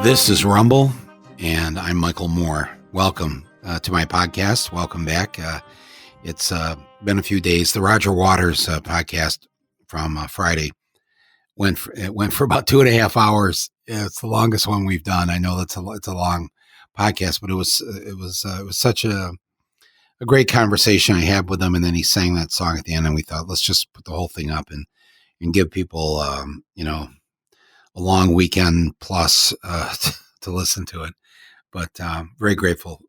This is Rumble, and I'm Michael Moore. Welcome to my podcast. Welcome back. It's been a few days. The Roger Waters podcast from Friday went for about 2.5 hours. It's the longest one we've done. I know it's a long podcast, but it was such a great conversation I had with him. And then he sang that song at the end, and we thought, let's just put the whole thing up and give people a long weekend plus to listen to it. But very grateful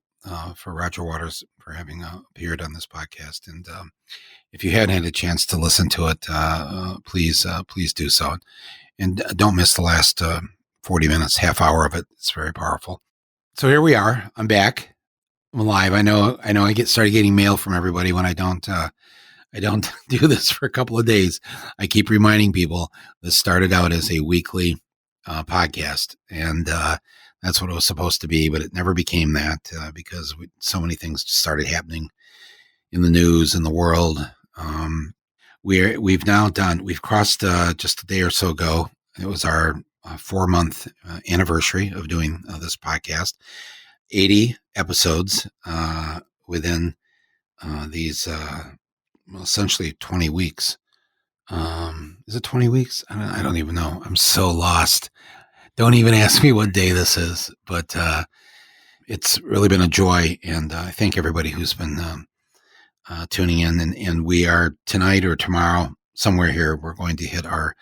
for Roger Waters for having appeared on this podcast. And if you hadn't had a chance to listen to it, please do so. And don't miss the last 40 minutes, half hour of it. It's very powerful. So here we are. I'm back. I'm alive. I know. I started getting mail from everybody when I don't do this for a couple of days. I keep reminding people this started out as a weekly podcast, and that's what it was supposed to be, but it never became that because so many things started happening in the news, in the world. We've crossed just a day or so ago. It was our 4-month anniversary of doing this podcast. 80 episodes within these essentially 20 weeks. Is it 20 weeks? I don't even know. I'm so lost. Don't even ask me what day this is, but it's really been a joy. And I thank everybody who's been tuning in. And we are tonight or tomorrow, somewhere here, we're going to hit our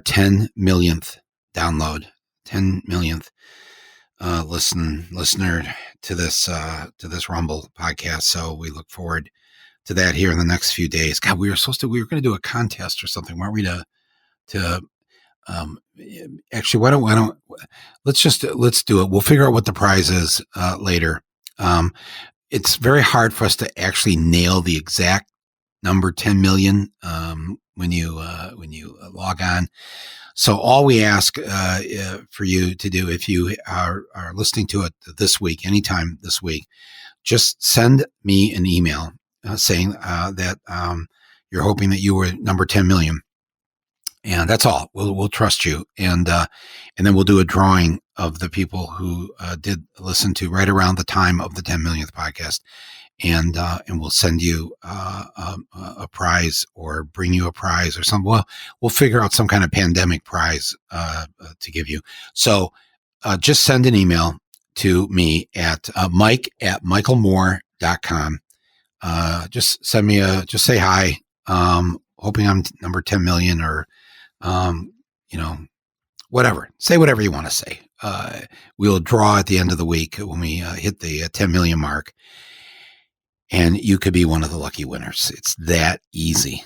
10 millionth download, 10 millionth listener to this Rumble podcast. So we look forward to that here in the next few days. God, we were going to do a contest or something, weren't we? Actually, why don't let's do it. We'll figure out what the prize is later. It's very hard for us to actually nail the exact number 10 million when you log on. So all we ask for you to do, if you are listening to it this week, anytime this week, just send me an email saying that you're hoping that you were number 10 million. And that's all. We'll trust you. And then we'll do a drawing of the people who did listen to right around the time of the 10 millionth podcast. And we'll send you a prize or bring you a prize or something. Well, we'll figure out some kind of pandemic prize to give you. So just send an email to me at mike@michaelmoore.com. Just send me just say hi. Hoping I'm number 10 million or, whatever. Say whatever you want to say. We'll draw at the end of the week when we hit the 10 million mark. And you could be one of the lucky winners. It's that easy.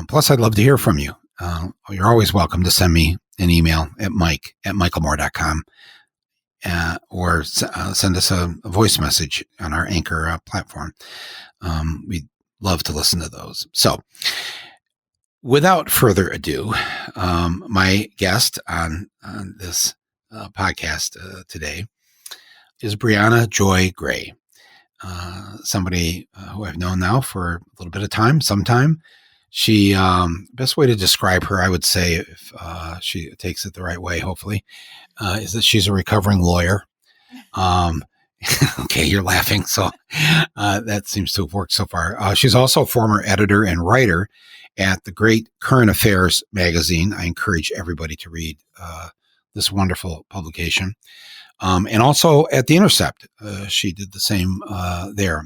Plus, I'd love to hear from you. You're always welcome to send me an email at mike@michaelmoore.com. Or send us a voice message on our Anchor platform. We'd love to listen to those. So without further ado, my guest on this podcast today is Briahna Joy Gray, somebody who I've known now for a little bit of time, sometime. She, best way to describe her, I would say, if she takes it the right way, hopefully, is that she's a recovering lawyer. Okay, you're laughing. So that seems to have worked so far. She's also a former editor and writer at the great Current Affairs magazine. I encourage everybody to read this wonderful publication. And also at The Intercept. She did the same there.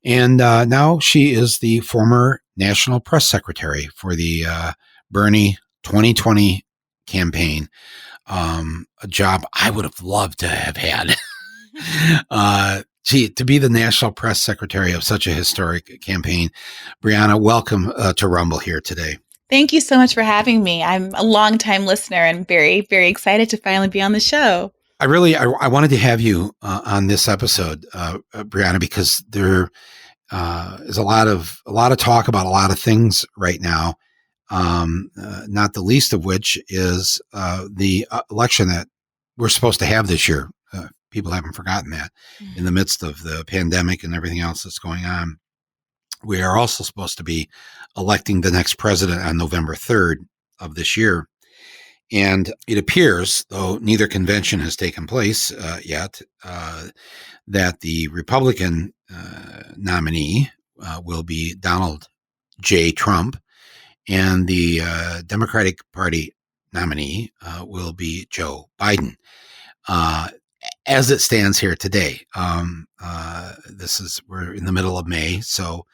And now she is the former National Press Secretary for the Bernie 2020 campaign. A job I would have loved to have had. To be the National Press Secretary of such a historic campaign. Briahna, welcome to Rumble here today. Thank you so much for having me. I'm a longtime listener and very, very excited to finally be on the show. I wanted to have you on this episode, Briahna, because there is a lot of talk about a lot of things right now. Not the least of which is the election that we're supposed to have this year. People haven't forgotten that in the midst of the pandemic and everything else that's going on. We are also supposed to be electing the next president on November 3rd of this year. And it appears, though neither convention has taken place yet, that the Republican nominee will be Donald J. Trump, and the Democratic Party nominee will be Joe Biden. As it stands here today, we're in the middle of May, so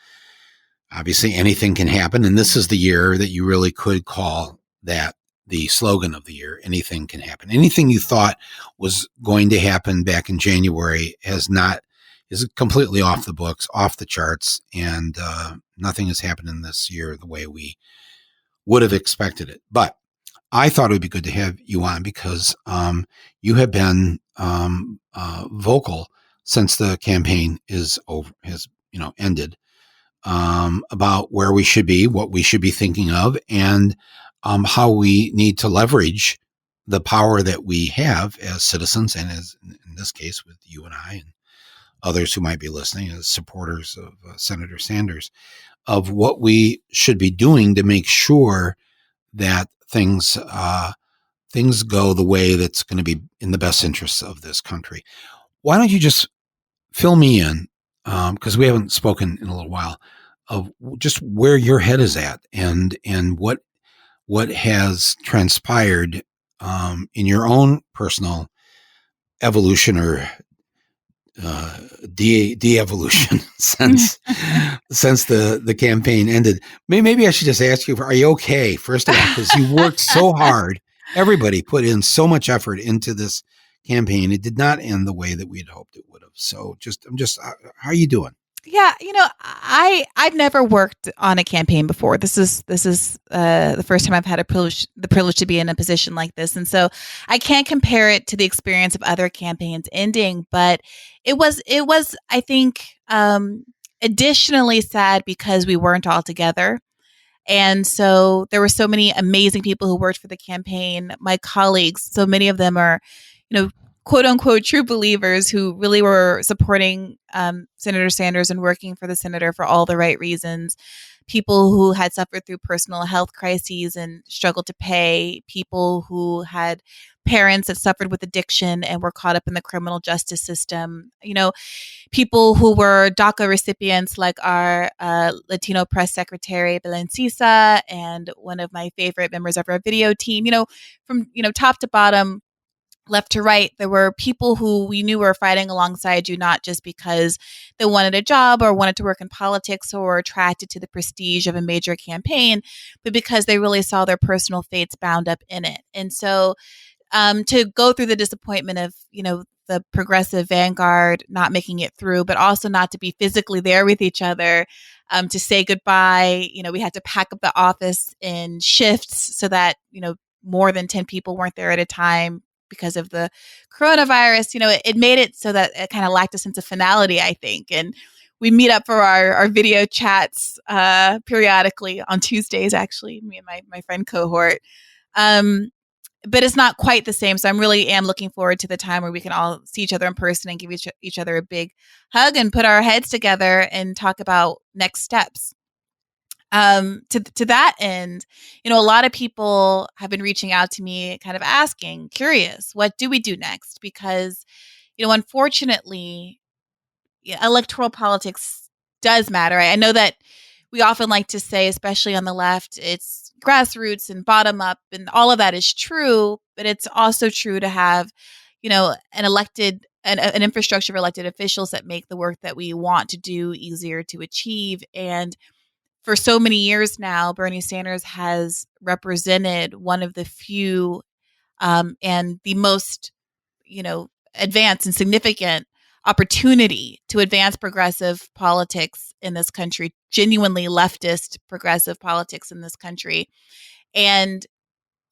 obviously anything can happen, and this is the year that you really could call that the slogan of the year. Anything can happen. Anything you thought was going to happen back in January is completely off the books, off the charts, and nothing has happened in this year the way we would have expected it. But I thought it would be good to have you on because you have been vocal since the campaign has ended, about where we should be, what we should be thinking of, and how we need to leverage the power that we have as citizens, and as in this case with you and I and others who might be listening as supporters of Senator Sanders, of what we should be doing to make sure that things go the way that's going to be in the best interests of this country. Why don't you just fill me in, because we haven't spoken in a little while, of just where your head is at and what has transpired in your own personal evolution or de-evolution since the campaign ended. Maybe I should just ask you, are you okay, first of all, because you worked so hard. Everybody put in so much effort into this campaign. It did not end the way that we had hoped it would have. So how are you doing? Yeah, I've never worked on a campaign before. This is the first time I've had the privilege to be in a position like this, and so I can't compare it to the experience of other campaigns ending. But it was I think additionally sad because we weren't all together. And so there were so many amazing people who worked for the campaign, my colleagues. So many of them are, quote unquote, true believers who really were supporting Senator Sanders and working for the senator for all the right reasons. People who had suffered through personal health crises and struggled to pay, people who had parents that suffered with addiction and were caught up in the criminal justice system, people who were DACA recipients like our Latino press secretary, Belencisa, and one of my favorite members of our video team, from, top to bottom, left to right, there were people who we knew were fighting alongside you, not just because they wanted a job or wanted to work in politics or were attracted to the prestige of a major campaign, but because they really saw their personal fates bound up in it. And so to go through the disappointment of, the progressive vanguard not making it through, but also not to be physically there with each other, to say goodbye. We had to pack up the office in shifts so that, more than 10 people weren't there at a time because of the coronavirus. It made it so that it kind of lacked a sense of finality, I think. And we meet up for our video chats periodically on Tuesdays, actually, me and my friend cohort. But it's not quite the same. So I really am looking forward to the time where we can all see each other in person and give each other a big hug and put our heads together and talk about next steps. To that end, a lot of people have been reaching out to me, kind of asking, curious, what do we do next? Because, unfortunately, electoral politics does matter. I know that we often like to say, especially on the left, it's grassroots and bottom up, and all of that is true, but it's also true to have, an infrastructure of elected officials that make the work that we want to do easier to achieve. And for so many years now, Bernie Sanders has represented one of the few and the most, advanced and significant opportunity to advance progressive politics in this country, genuinely leftist progressive politics in this country. And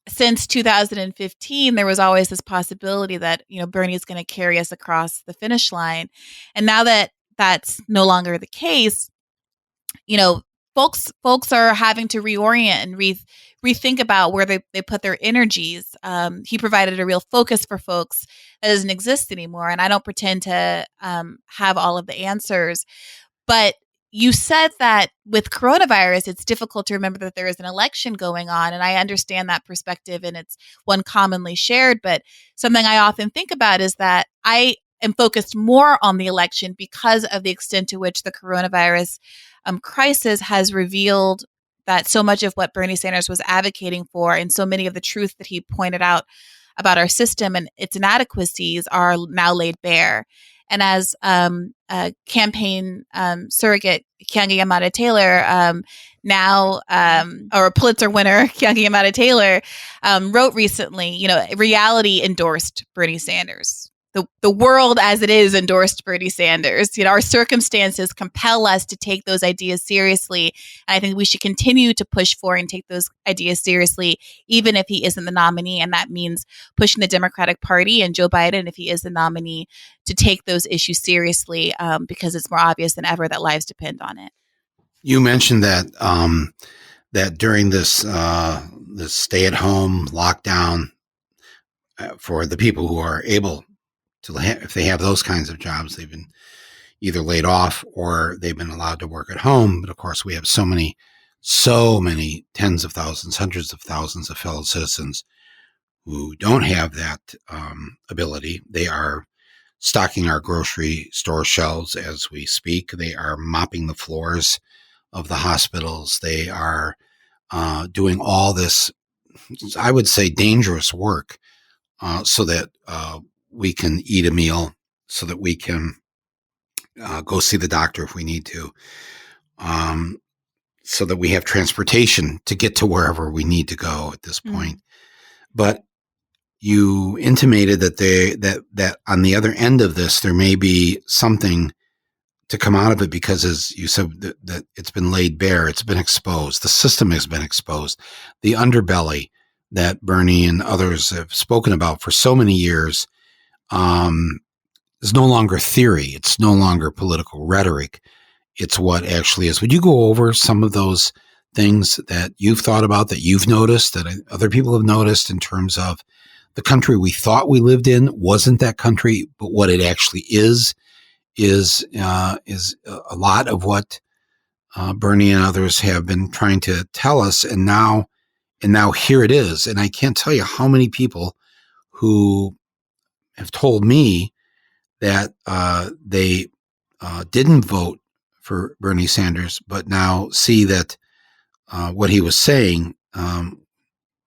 since 2015, there was always this possibility that, Bernie is going to carry us across the finish line. And now that that's no longer the case, folks are having to reorient and rethink about where they put their energies. He provided a real focus for folks that doesn't exist anymore. And I don't pretend to have all of the answers, but you said that with coronavirus, it's difficult to remember that there is an election going on. And I understand that perspective, and it's one commonly shared. But something I often think about is that I am focused more on the election because of the extent to which the coronavirus crisis has revealed that so much of what Bernie Sanders was advocating for and so many of the truth that he pointed out about our system and its inadequacies are now laid bare. And as campaign surrogate Keeanga-Yamahtta Taylor, or Pulitzer winner Keeanga-Yamahtta Taylor, wrote recently, reality endorsed Bernie Sanders. The world as it is endorsed Bernie Sanders. Our circumstances compel us to take those ideas seriously. And I think we should continue to push for and take those ideas seriously, even if he isn't the nominee. And that means pushing the Democratic Party and Joe Biden, if he is the nominee, to take those issues seriously, because it's more obvious than ever that lives depend on it. You mentioned that that during this this stay-at-home lockdown, for the people who are able to, if they have those kinds of jobs, they've been either laid off or they've been allowed to work at home. But of course, we have so many tens of thousands, hundreds of thousands of fellow citizens who don't have that ability. They are stocking our grocery store shelves as we speak. They are mopping the floors of the hospitals. They are doing all this, I would say, dangerous work so that we can eat a meal, so that we can go see the doctor if we need to, so that we have transportation to get to wherever we need to go at this point. But you intimated that that on the other end of this, there may be something to come out of it, because, as you said, that it's been laid bare, it's been exposed, the system has been exposed, the underbelly that Bernie and others have spoken about for so many years is no longer theory. It's no longer political rhetoric. It's what actually is. Would you go over some of those things that you've thought about, that you've noticed, that other people have noticed, in terms of the country we thought we lived in wasn't that country, but what it actually is a lot of what Bernie and others have been trying to tell us, and now here it is. And I can't tell you how many people who have told me that they didn't vote for Bernie Sanders, but now see that what he was saying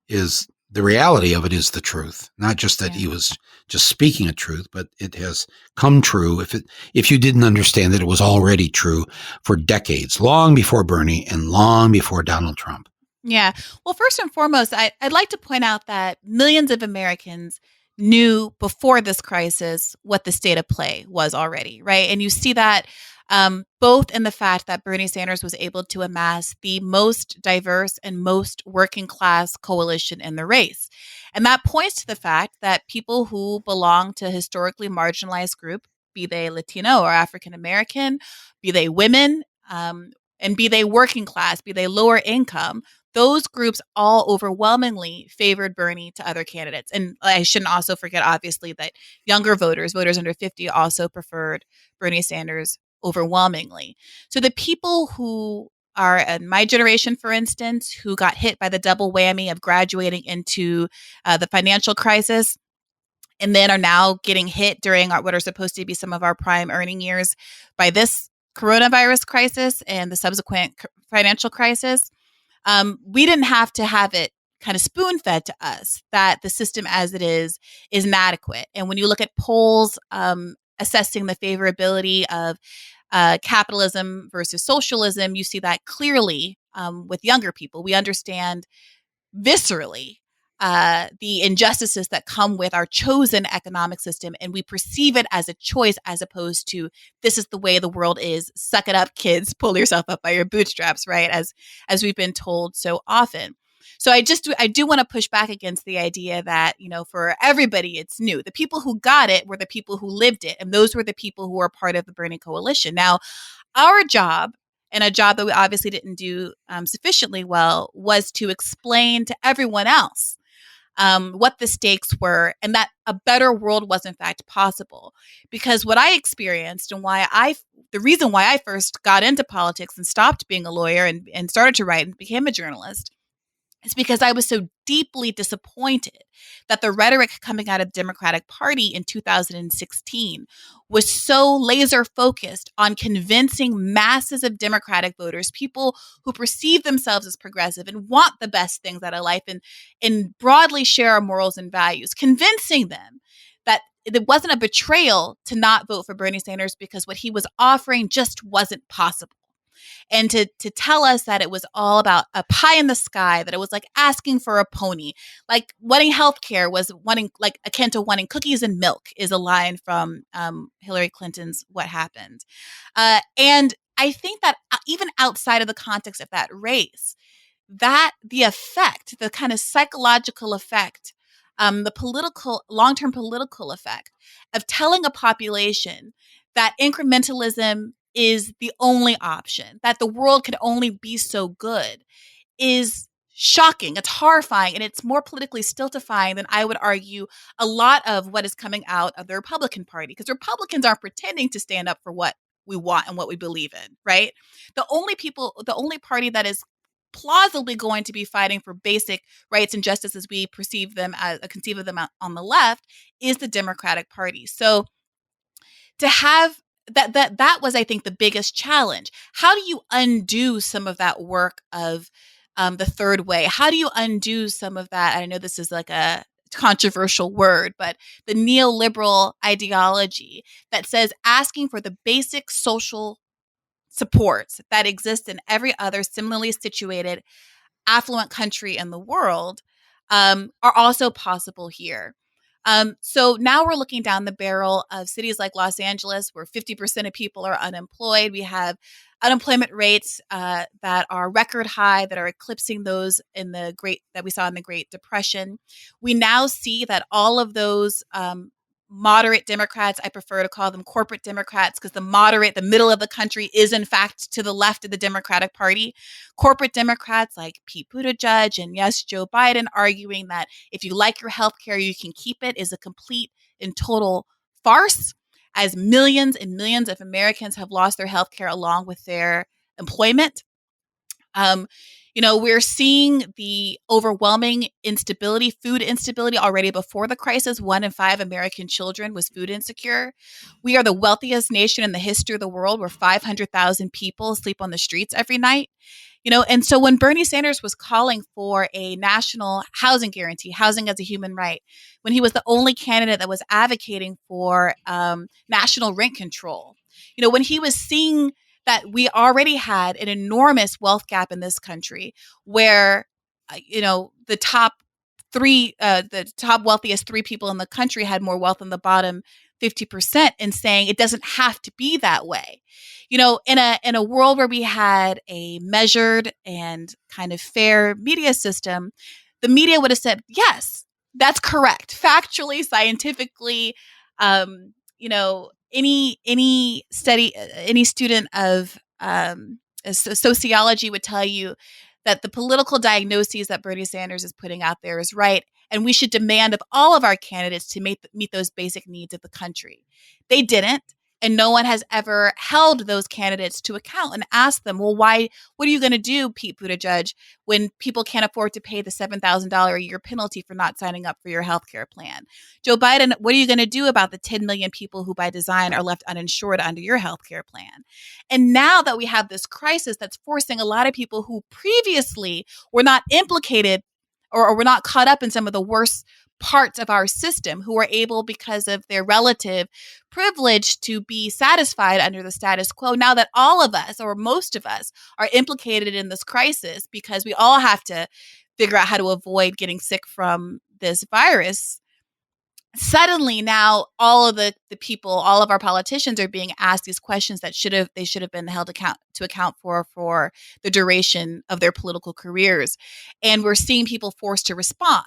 is the reality of it, is the truth. Not just that he was just speaking a truth, but it has come true. If you didn't understand that, it was already true for decades, long before Bernie and long before Donald Trump. Yeah. Well, first and foremost, I'd like to point out that millions of Americans knew before this crisis what the state of play was already, right? And you see that both in the fact that Bernie Sanders was able to amass the most diverse and most working class coalition in the race. And that points to the fact that people who belong to historically marginalized group, be they Latino or African American, be they women, and be they working class, be they lower income, those groups all overwhelmingly favored Bernie to other candidates. And I shouldn't also forget, obviously, that younger voters under 50, also preferred Bernie Sanders overwhelmingly. So the people who are in my generation, for instance, who got hit by the double whammy of graduating into the financial crisis, and then are now getting hit during what are supposed to be some of our prime earning years by this coronavirus crisis and the subsequent financial crisis, we didn't have to have it kind of spoon-fed to us that the system as it is inadequate. And when you look at polls assessing the favorability of capitalism versus socialism, you see that clearly with younger people. We understand viscerally the injustices that come with our chosen economic system, and we perceive it as a choice as opposed to, this is the way the world is, suck it up, kids, pull yourself up by your bootstraps, right? As we've been told so often. So I do want to push back against the idea that, for everybody it's new. The people who got it were the people who lived it, and those were the people who were part of the Bernie coalition. Now, our job, and a job that we obviously didn't do sufficiently well, was to explain to everyone else what the stakes were, and that a better world was in fact possible. Because what I experienced and the reason why I first got into politics and stopped being a lawyer and started to write and became a journalist is because I was so deeply disappointed that the rhetoric coming out of the Democratic Party in 2016 was so laser focused on convincing masses of Democratic voters, people who perceive themselves as progressive and want the best things out of life and broadly share our morals and values, convincing them that it wasn't a betrayal to not vote for Bernie Sanders because what he was offering just wasn't possible. And to tell us that it was all about a pie in the sky, that it was like asking for a pony, like wanting healthcare was wanting, like akin to wanting cookies and milk, is a line from Hillary Clinton's "What Happened," and I think that even outside of the context of that race, that the effect, the kind of psychological effect, the political, long-term political effect of telling a population that incrementalism is the only option, that the world could only be so good, is shocking. It's horrifying, and it's more politically stultifying than, I would argue, a lot of what is coming out of the Republican Party, because Republicans aren't pretending to stand up for what we want and what we believe in, right? The only party that is plausibly going to be fighting for basic rights and justice as we perceive them, as conceive of them on the left, is the Democratic Party. So to have that was, I think, the biggest challenge. How do you undo some of that work of the third way? How do you undo some of that? I know this is like a controversial word, but the neoliberal ideology that says asking for the basic social supports that exist in every other similarly situated affluent country in the world are also possible here. So now we're looking down the barrel of cities like Los Angeles, where 50% of people are unemployed. We have unemployment rates that are record high, that are eclipsing those that we saw in the Great Depression. We now see that all of those moderate Democrats, I prefer to call them corporate Democrats, because the middle of the country is in fact to the left of the Democratic Party. Corporate Democrats like Pete Buttigieg and, yes, Joe Biden, arguing that if you like your health care, you can keep it, is a complete and total farce, as millions and millions of Americans have lost their health care along with their employment. We're seeing the overwhelming instability, food instability already before the crisis. 1 in 5 American children was food insecure. We are the wealthiest nation in the history of the world, where 500,000 people sleep on the streets every night. And so when Bernie Sanders was calling for a national housing guarantee, housing as a human right, when he was the only candidate that was advocating for national rent control, when he was seeing that we already had an enormous wealth gap in this country, where, the top wealthiest 3 people in the country had more wealth than the bottom 50%, and saying it doesn't have to be that way. In a world where we had a measured and kind of fair media system, the media would have said, yes, that's correct, factually, scientifically. Any student of sociology would tell you that the political diagnoses that Bernie Sanders is putting out there is right, and we should demand of all of our candidates to meet those basic needs of the country. They didn't, and no one has ever held those candidates to account and asked them, well, why? What are you going to do, Pete Buttigieg, when people can't afford to pay the $7,000 a year penalty for not signing up for your health care plan? Joe Biden, what are you going to do about the 10 million people who by design are left uninsured under your health care plan? And now that we have this crisis that's forcing a lot of people who previously were not implicated or were not caught up in some of the worst parts of our system, who are able, because of their relative privilege, to be satisfied under the status quo. Now that all of us, or most of us, are implicated in this crisis because we all have to figure out how to avoid getting sick from this virus, suddenly now all of the people, all of our politicians, are being asked these questions that should have been held to account for the duration of their political careers. And we're seeing people forced to respond.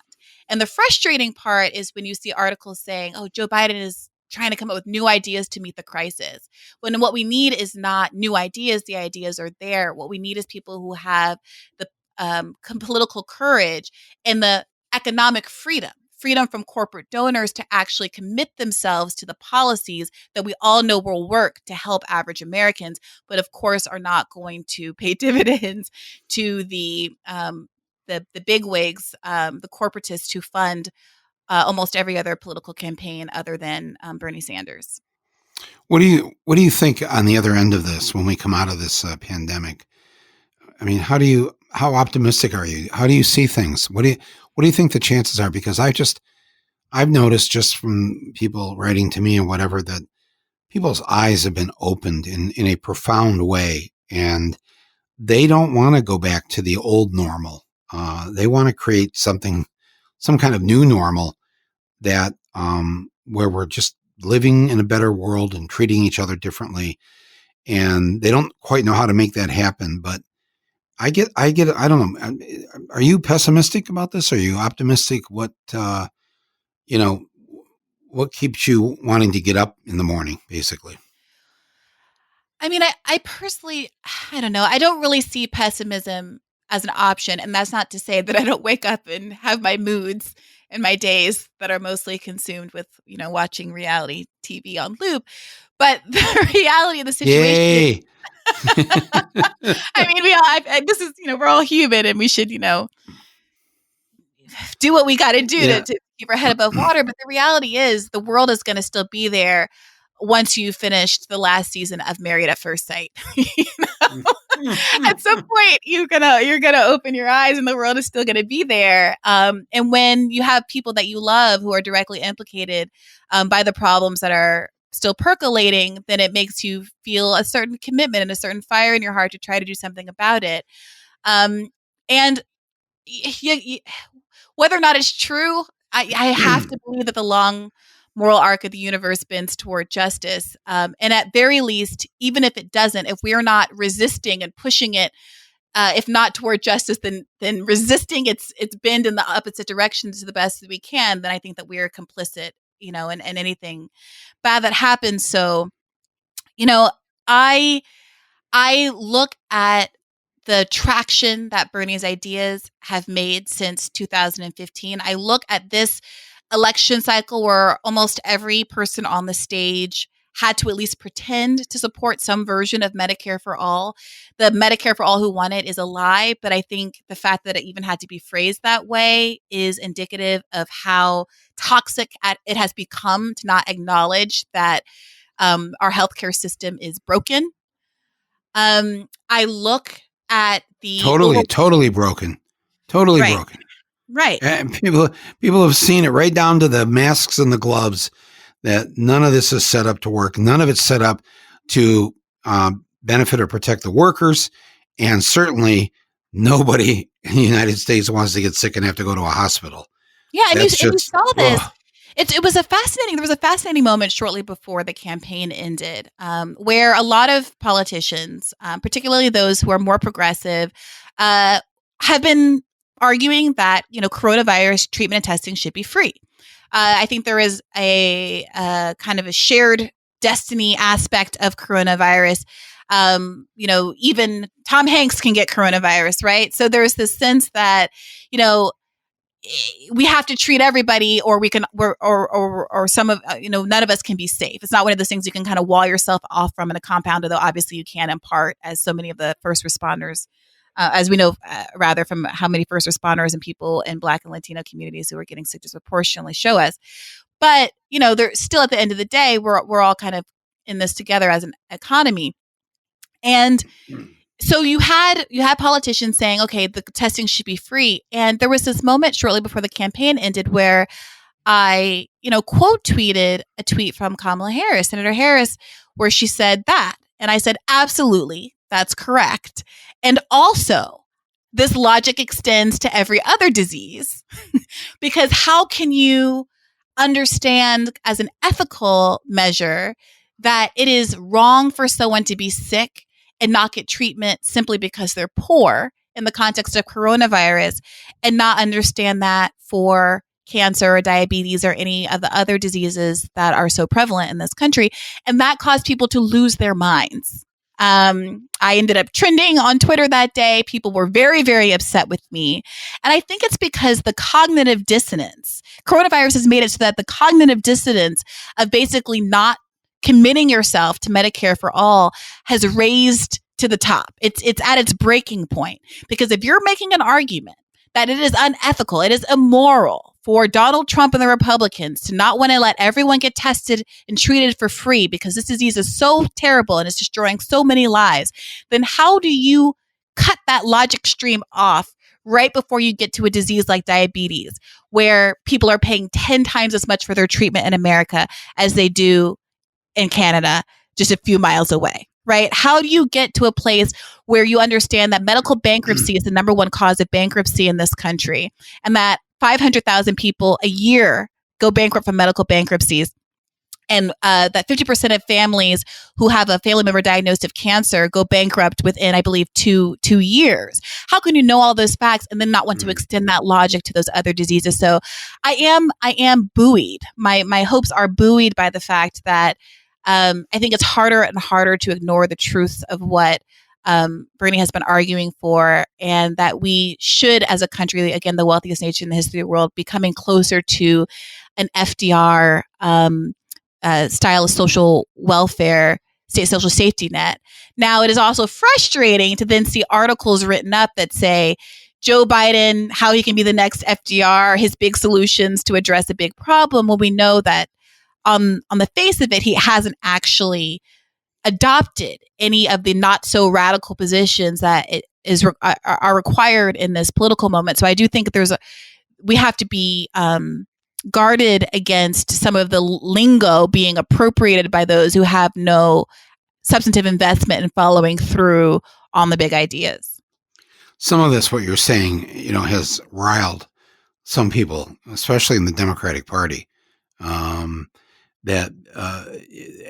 And the frustrating part is when you see articles saying, oh, Joe Biden is trying to come up with new ideas to meet the crisis. When what we need is not new ideas, the ideas are there. What we need is people who have the political courage and the economic freedom from corporate donors to actually commit themselves to the policies that we all know will work to help average Americans, but of course are not going to pay dividends to the bigwigs, the corporatists who fund almost every other political campaign other than Bernie Sanders. What do you think on the other end of this when we come out of this pandemic? I mean, how optimistic are you? How do you see things? What do you think the chances are? Because I've noticed just from people writing to me and whatever that people's eyes have been opened in a profound way, and they don't want to go back to the old normal. They want to create some kind of new normal that where we're just living in a better world and treating each other differently. And they don't quite know how to make that happen. But I get. I don't know. Are you pessimistic about this? Are you optimistic? What what keeps you wanting to get up in the morning, basically? I mean, I personally, I don't know. I don't really see pessimism as an option. And that's not to say that I don't wake up and have my moods and my days that are mostly consumed with, watching reality TV on loop. But the reality of the situation Yay. I mean, this is, we're all human and we should, do what we got to do to keep our head above water. But the reality is the world is going to still be there once you finished the last season of Married at First Sight. At some point you're gonna open your eyes and the world is still gonna be there. And when you have people that you love who are directly implicated by the problems that are still percolating, then it makes you feel a certain commitment and a certain fire in your heart to try to do something about it. And whether or not it's true, I have to believe that the long moral arc of the universe bends toward justice. And at very least, even if it doesn't, if we're not resisting and pushing it, if not toward justice, then resisting its bend in the opposite direction to the best that we can, then I think that we are complicit, in anything bad that happens. So, I look at the traction that Bernie's ideas have made since 2015. I look at this election cycle where almost every person on the stage had to at least pretend to support some version of Medicare for all. The Medicare for all who won it is a lie, but I think the fact that it even had to be phrased that way is indicative of how toxic it has become to not acknowledge that our healthcare system is broken. I look at the totally broken, broken. Right. And people have seen it right down to the masks and the gloves, that none of this is set up to work. None of it's set up to benefit or protect the workers. And certainly nobody in the United States wants to get sick and have to go to a hospital. Yeah. And you saw this. There was a fascinating moment shortly before the campaign ended, where a lot of politicians, particularly those who are more progressive, have been arguing that, coronavirus treatment and testing should be free. I think there is a kind of a shared destiny aspect of coronavirus. Even Tom Hanks can get coronavirus, right? So there's this sense that, we have to treat everybody, or we can, or some of, none of us can be safe. It's not one of those things you can kind of wall yourself off from in a compound, although obviously you can in part, as so many of the first responders, as we know, rather from how many first responders and people in Black and Latino communities who are getting sick disproportionately show us. But, they're still, at the end of the day, we're all kind of in this together as an economy. And so you had politicians saying, okay, the testing should be free. And there was this moment shortly before the campaign ended where I, quote tweeted a tweet from Kamala Harris, Senator Harris, where she said that. And I said, absolutely, that's correct. And also, this logic extends to every other disease, because how can you understand as an ethical measure that it is wrong for someone to be sick and not get treatment simply because they're poor in the context of coronavirus, and not understand that for cancer or diabetes or any of the other diseases that are so prevalent in this country? And that caused people to lose their minds. I ended up trending on Twitter that day. People were very, very upset with me. And I think it's because the cognitive dissonance, coronavirus has made it so that the cognitive dissonance of basically not committing yourself to Medicare for all has raised to the top. It's at its breaking point. Because if you're making an argument that it is unethical, it is immoral for Donald Trump and the Republicans to not want to let everyone get tested and treated for free because this disease is so terrible and it's destroying so many lives, then how do you cut that logic stream off right before you get to a disease like diabetes, where people are paying 10 times as much for their treatment in America as they do in Canada, just a few miles away? Right? How do you get to a place where you understand that medical bankruptcy is the number one cause of bankruptcy in this country, and that 500,000 people a year go bankrupt from medical bankruptcies, and that 50% of families who have a family member diagnosed of cancer go bankrupt within, I believe, two years? How can you know all those facts and then not want to extend that logic to those other diseases? So I am buoyed. My hopes are buoyed by the fact that I think it's harder and harder to ignore the truth of what Bernie has been arguing for, and that we should, as a country, again, the wealthiest nation in the history of the world, be coming closer to an FDR style of social welfare, state social safety net. Now, it is also frustrating to then see articles written up that say Joe Biden, how he can be the next FDR, his big solutions to address a big problem, when we know that on the face of it, he hasn't actually adopted any of the not so radical positions that are required in this political moment. So I do think we have to be guarded against some of the lingo being appropriated by those who have no substantive investment in following through on the big ideas. Some of this, what you're saying, has riled some people, especially in the Democratic Party.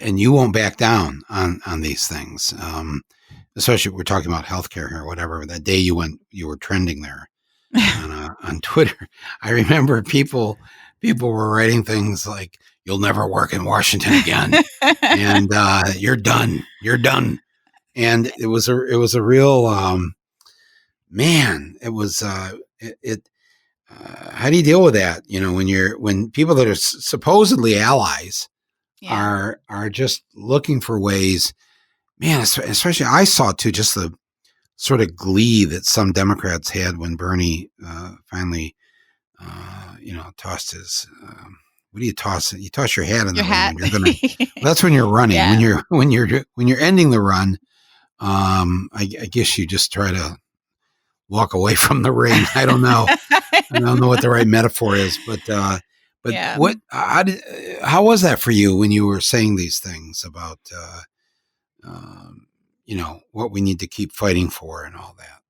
And you won't back down on these things. Especially we're talking about healthcare here or whatever. That day you were trending there on Twitter. I remember people were writing things like, "You'll never work in Washington again," and you're done. And it was a real man. It was how do you deal with that? When people that are supposedly allies are just looking for ways, man, especially I saw too, just the sort of glee that some Democrats had when Bernie finally, tossed his, what do you toss? You toss your hat in the ring when you're gonna, that's when you're running. Yeah. When you're ending the run, I guess you just try to walk away from the ring. I don't know. I don't know what the right metaphor is, but yeah. How was that for you when you were saying these things about, what we need to keep fighting for and all that?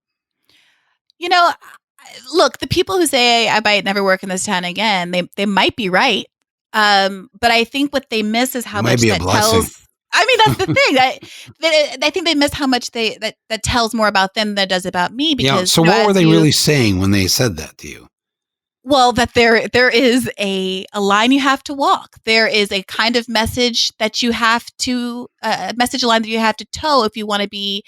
Look, the people who say I might never work in this town again, they might be right. But I think what they miss is how much that tells. I mean, that's the thing. I think they miss how much that tells more about them than it does about me. Because so what were they really saying when they said that to you? Well, that there is a line you have to walk. There is a kind of message that you have to a line that you have to toe if you want to be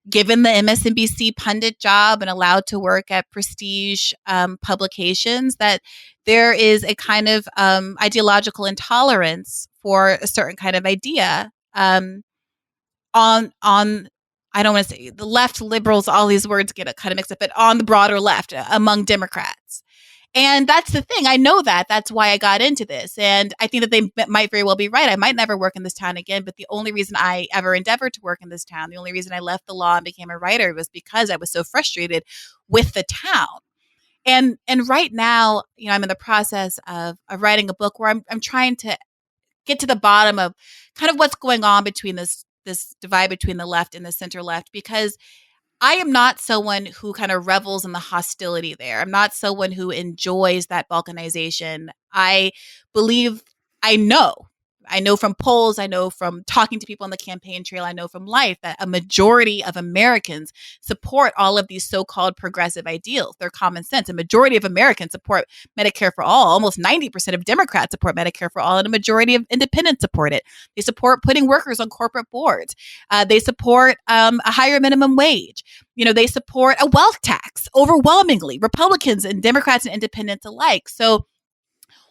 given the MSNBC pundit job and allowed to work at prestige publications. That there is a kind of ideological intolerance for a certain kind of idea on I don't want to say the left, liberals, all these words get kind of mixed up, but on the broader left among Democrats. And that's the thing. I know that. That's why I got into this. And I think that they might very well be right. I might never work in this town again. But the only reason I ever endeavored to work in this town, the only reason I left the law and became a writer, was because I was so frustrated with the town. And right now, I'm in the process of writing a book where I'm trying to get to the bottom of kind of what's going on between this divide between the left and the center left, because I am not someone who kind of revels in the hostility there. I'm not someone who enjoys that balkanization. I know I know from polls, I know from talking to people on the campaign trail, I know from life that a majority of Americans support all of these so-called progressive ideals. They're common sense. A majority of Americans support Medicare for all. Almost 90% of Democrats support Medicare for all, and a majority of independents support it. They support putting workers on corporate boards. They support a higher minimum wage. They support a wealth tax overwhelmingly, Republicans and Democrats and independents alike. So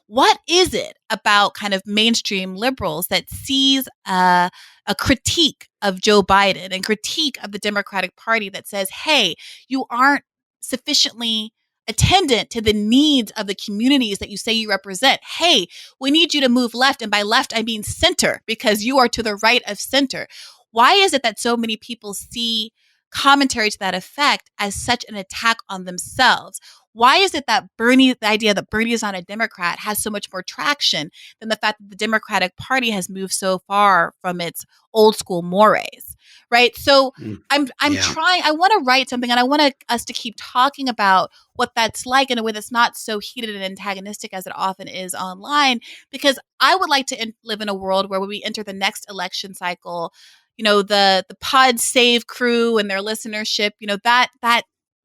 what is it about kind of mainstream liberals that sees a critique of Joe Biden and critique of the Democratic Party that says, hey, you aren't sufficiently attendant to the needs of the communities that you say you represent. Hey, we need you to move left. And by left, I mean center, because you are to the right of center. Why is it that so many people see commentary to that effect as such an attack on themselves? Why is it that the idea that Bernie is not a Democrat has so much more traction than the fact that the Democratic Party has moved so far from its old school mores, right? So I'm trying, I want to write something, and I want us to keep talking about what that's like in a way that's not so heated and antagonistic as it often is online, because I would like to live in a world where when we enter the next election cycle, the Pod Save crew and their listenership,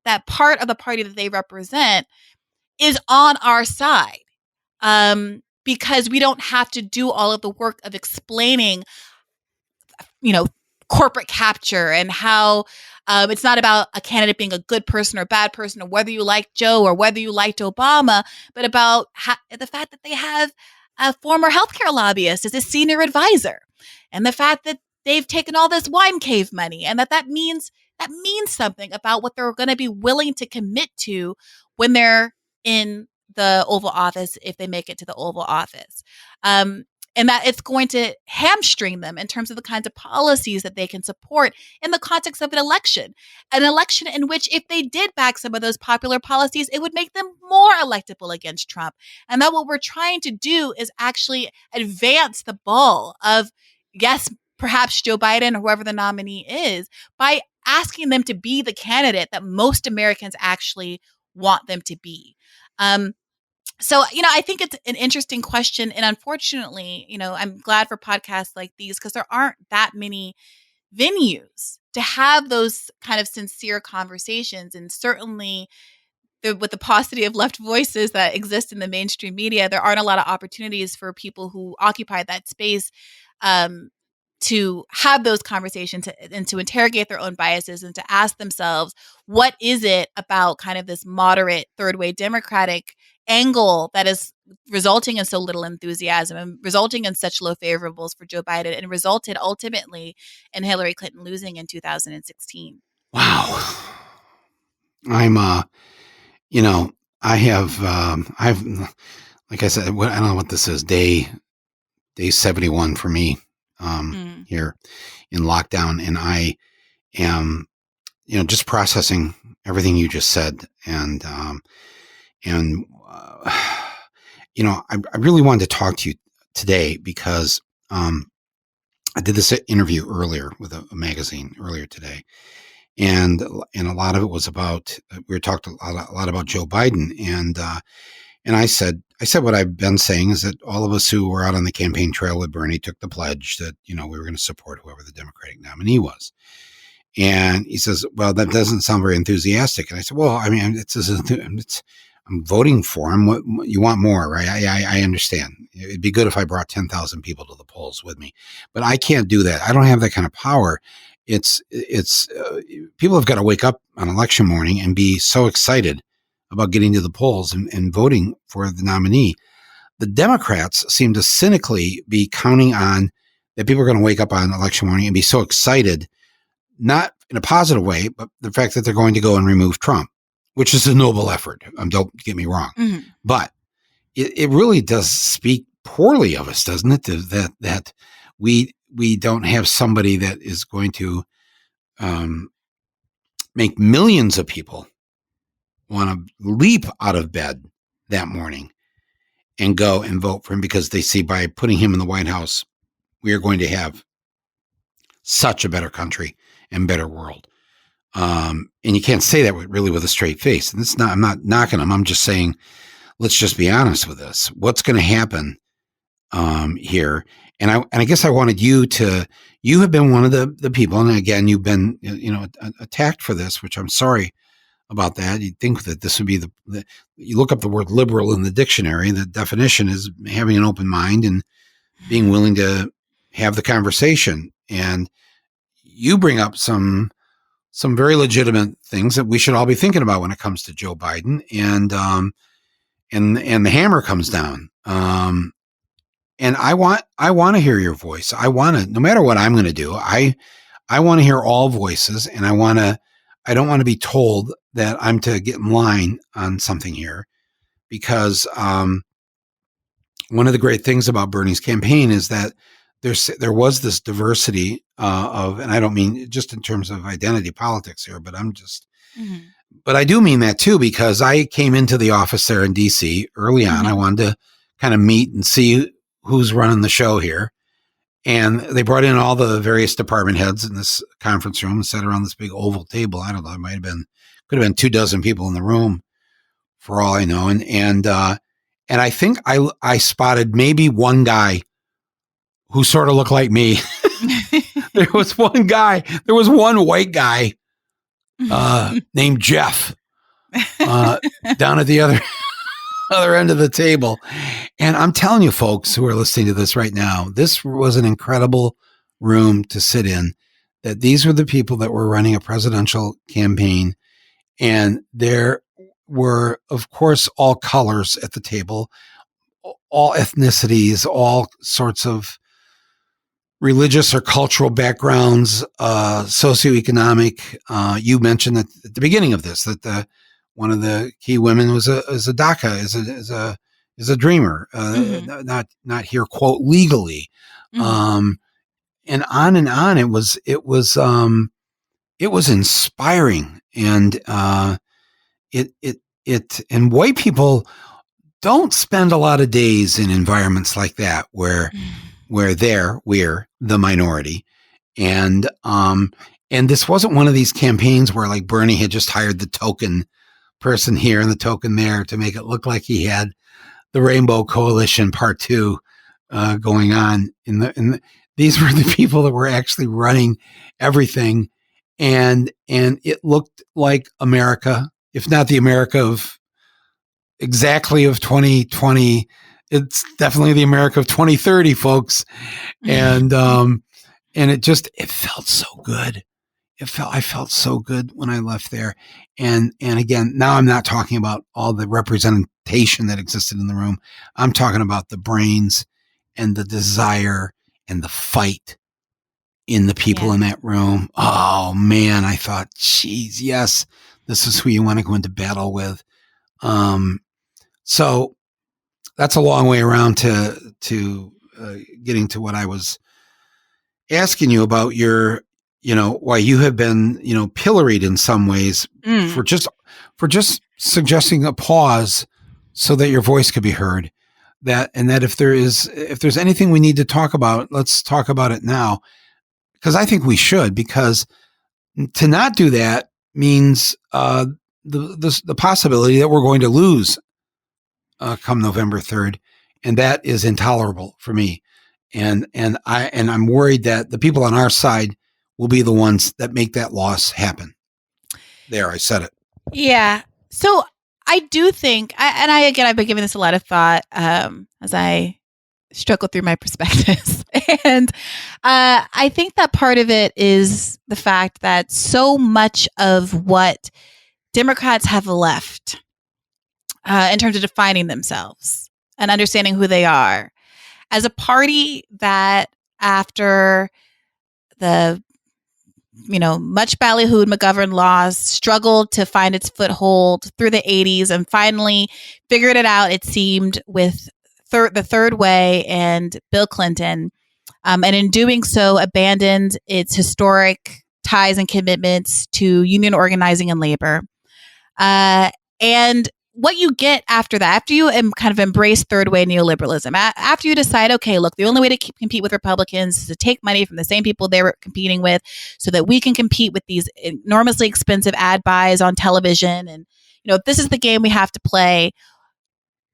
that part of the party that they represent is on our side, because we don't have to do all of the work of explaining, corporate capture and how it's not about a candidate being a good person or bad person, or whether you like Joe or whether you liked Obama, but about the fact that they have a former healthcare lobbyist as a senior advisor, and the fact that they've taken all this wine cave money, and that means something about what they're going to be willing to commit to when they're in the Oval Office, if they make it to the Oval Office. And that it's going to hamstring them in terms of the kinds of policies that they can support in the context of an election in which, if they did back some of those popular policies, it would make them more electable against Trump. And that what we're trying to do is actually advance the ball of, yes, perhaps Joe Biden or whoever the nominee is, by asking them to be the candidate that most Americans actually want them to be. So, I think it's an interesting question. And unfortunately, I'm glad for podcasts like these, because there aren't that many venues to have those kind of sincere conversations. And certainly with the paucity of left voices that exist in the mainstream media, there aren't a lot of opportunities for people who occupy that space to have those conversations and to interrogate their own biases and to ask themselves, what is it about kind of this moderate third way Democratic angle that is resulting in so little enthusiasm and resulting in such low favorables for Joe Biden, and resulted ultimately in Hillary Clinton losing in 2016. Wow. I'm, I've, like I said, I don't know what this is, day 71 for me, here in lockdown. And I am, just processing everything you just said. And I really wanted to talk to you today because, I did this interview earlier with a magazine earlier today. And a lot of it was about, we were talking a lot about Joe Biden. And I said what I've been saying is that all of us who were out on the campaign trail with Bernie took the pledge that, we were going to support whoever the Democratic nominee was. And he says, well, that doesn't sound very enthusiastic. And I said, well, I mean, I'm voting for him. What you want more, right? I understand. It'd be good if I brought 10,000 people to the polls with me, but I can't do that. I don't have that kind of power. It's people have got to wake up on election morning and be so excited about getting to the polls and voting for the nominee. The Democrats seem to cynically be counting on that people are going to wake up on election morning and be so excited, not in a positive way, but the fact that they're going to go and remove Trump, which is a noble effort. Don't get me wrong. Mm-hmm. But it really does speak poorly of us, doesn't it? That we don't have somebody that is going to make millions of people want to leap out of bed that morning and go and vote for him, because they see by putting him in the White House, we are going to have such a better country and better world. And you can't say that really with a straight face. And I'm not knocking them. I'm just saying, let's just be honest with this. What's going to happen here? And I guess I wanted you have been one of the people, and again, you've been, attacked for this, which I'm sorry about that. You'd think that this would be you look up the word liberal in the dictionary, the definition is having an open mind and being willing to have the conversation. And you bring up some very legitimate things that we should all be thinking about when it comes to Joe Biden, and the hammer comes down. And I want to hear your voice. I want to, no matter what I'm going to do, I want to hear all voices, and I don't want to be told that I'm to get in line on something here, because one of the great things about Bernie's campaign is that there was this diversity of, and I don't mean just in terms of identity politics here, but but I do mean that too, because I came into the office there in DC early on. I wanted to kind of meet and see who's running the show here. And they brought in all the various department heads in this conference room and sat around this big oval table. I don't know, could have been 24 people in the room for all I know. And I think I spotted maybe one guy who sort of looked like me. There was one white guy named Jeff down at the other end of the table. And I'm telling you, folks who are listening to this right now, this was an incredible room to sit in, that these were the people that were running a presidential campaign. And there were, of course, all colors at the table, all ethnicities, all sorts of religious or cultural backgrounds, socioeconomic. You mentioned that at the beginning of this, that one of the key women is a DACA, is a dreamer, not here, quote, legally, and on and on. It was inspiring, and and white people don't spend a lot of days in environments like that where we're the minority, and this wasn't one of these campaigns where like Bernie had just hired the token person here and the token there to make it look like he had the Rainbow Coalition Part 2 going on. These were the people that were actually running everything, and it looked like America, if not the America of 2020. It's definitely the America of 2030, folks. And it felt so good. I felt so good when I left there. And again, now I'm not talking about all the representation that existed in the room. I'm talking about the brains and the desire and the fight in the people in that room. Oh man, I thought, geez, yes, this is who you want to go into battle with. So that's a long way around to getting to what I was asking you about your, why you have been, pilloried in some ways for just suggesting a pause so that your voice could be heard. That if there's anything we need to talk about, let's talk about it now, because I think we should, because to not do that means the possibility that we're going to lose come November 3rd. And that is intolerable for me. And I'm worried that the people on our side will be the ones that make that loss happen. There, I said it. Yeah. So I do think, I've been giving this a lot of thought as I struggle through my perspectives. And I think that part of it is the fact that so much of what Democrats have left in terms of defining themselves and understanding who they are as a party that, after the much ballyhooed McGovern laws, struggled to find its foothold through the 80s and finally figured it out, it seemed, with the Third Way and Bill Clinton, and in doing so abandoned its historic ties and commitments to union organizing and labor. And what you get after that, after you kind of embrace third way neoliberalism, after you decide, okay, look, the only way to compete with Republicans is to take money from the same people they were competing with so that we can compete with these enormously expensive ad buys on television. And, if this is the game we have to play,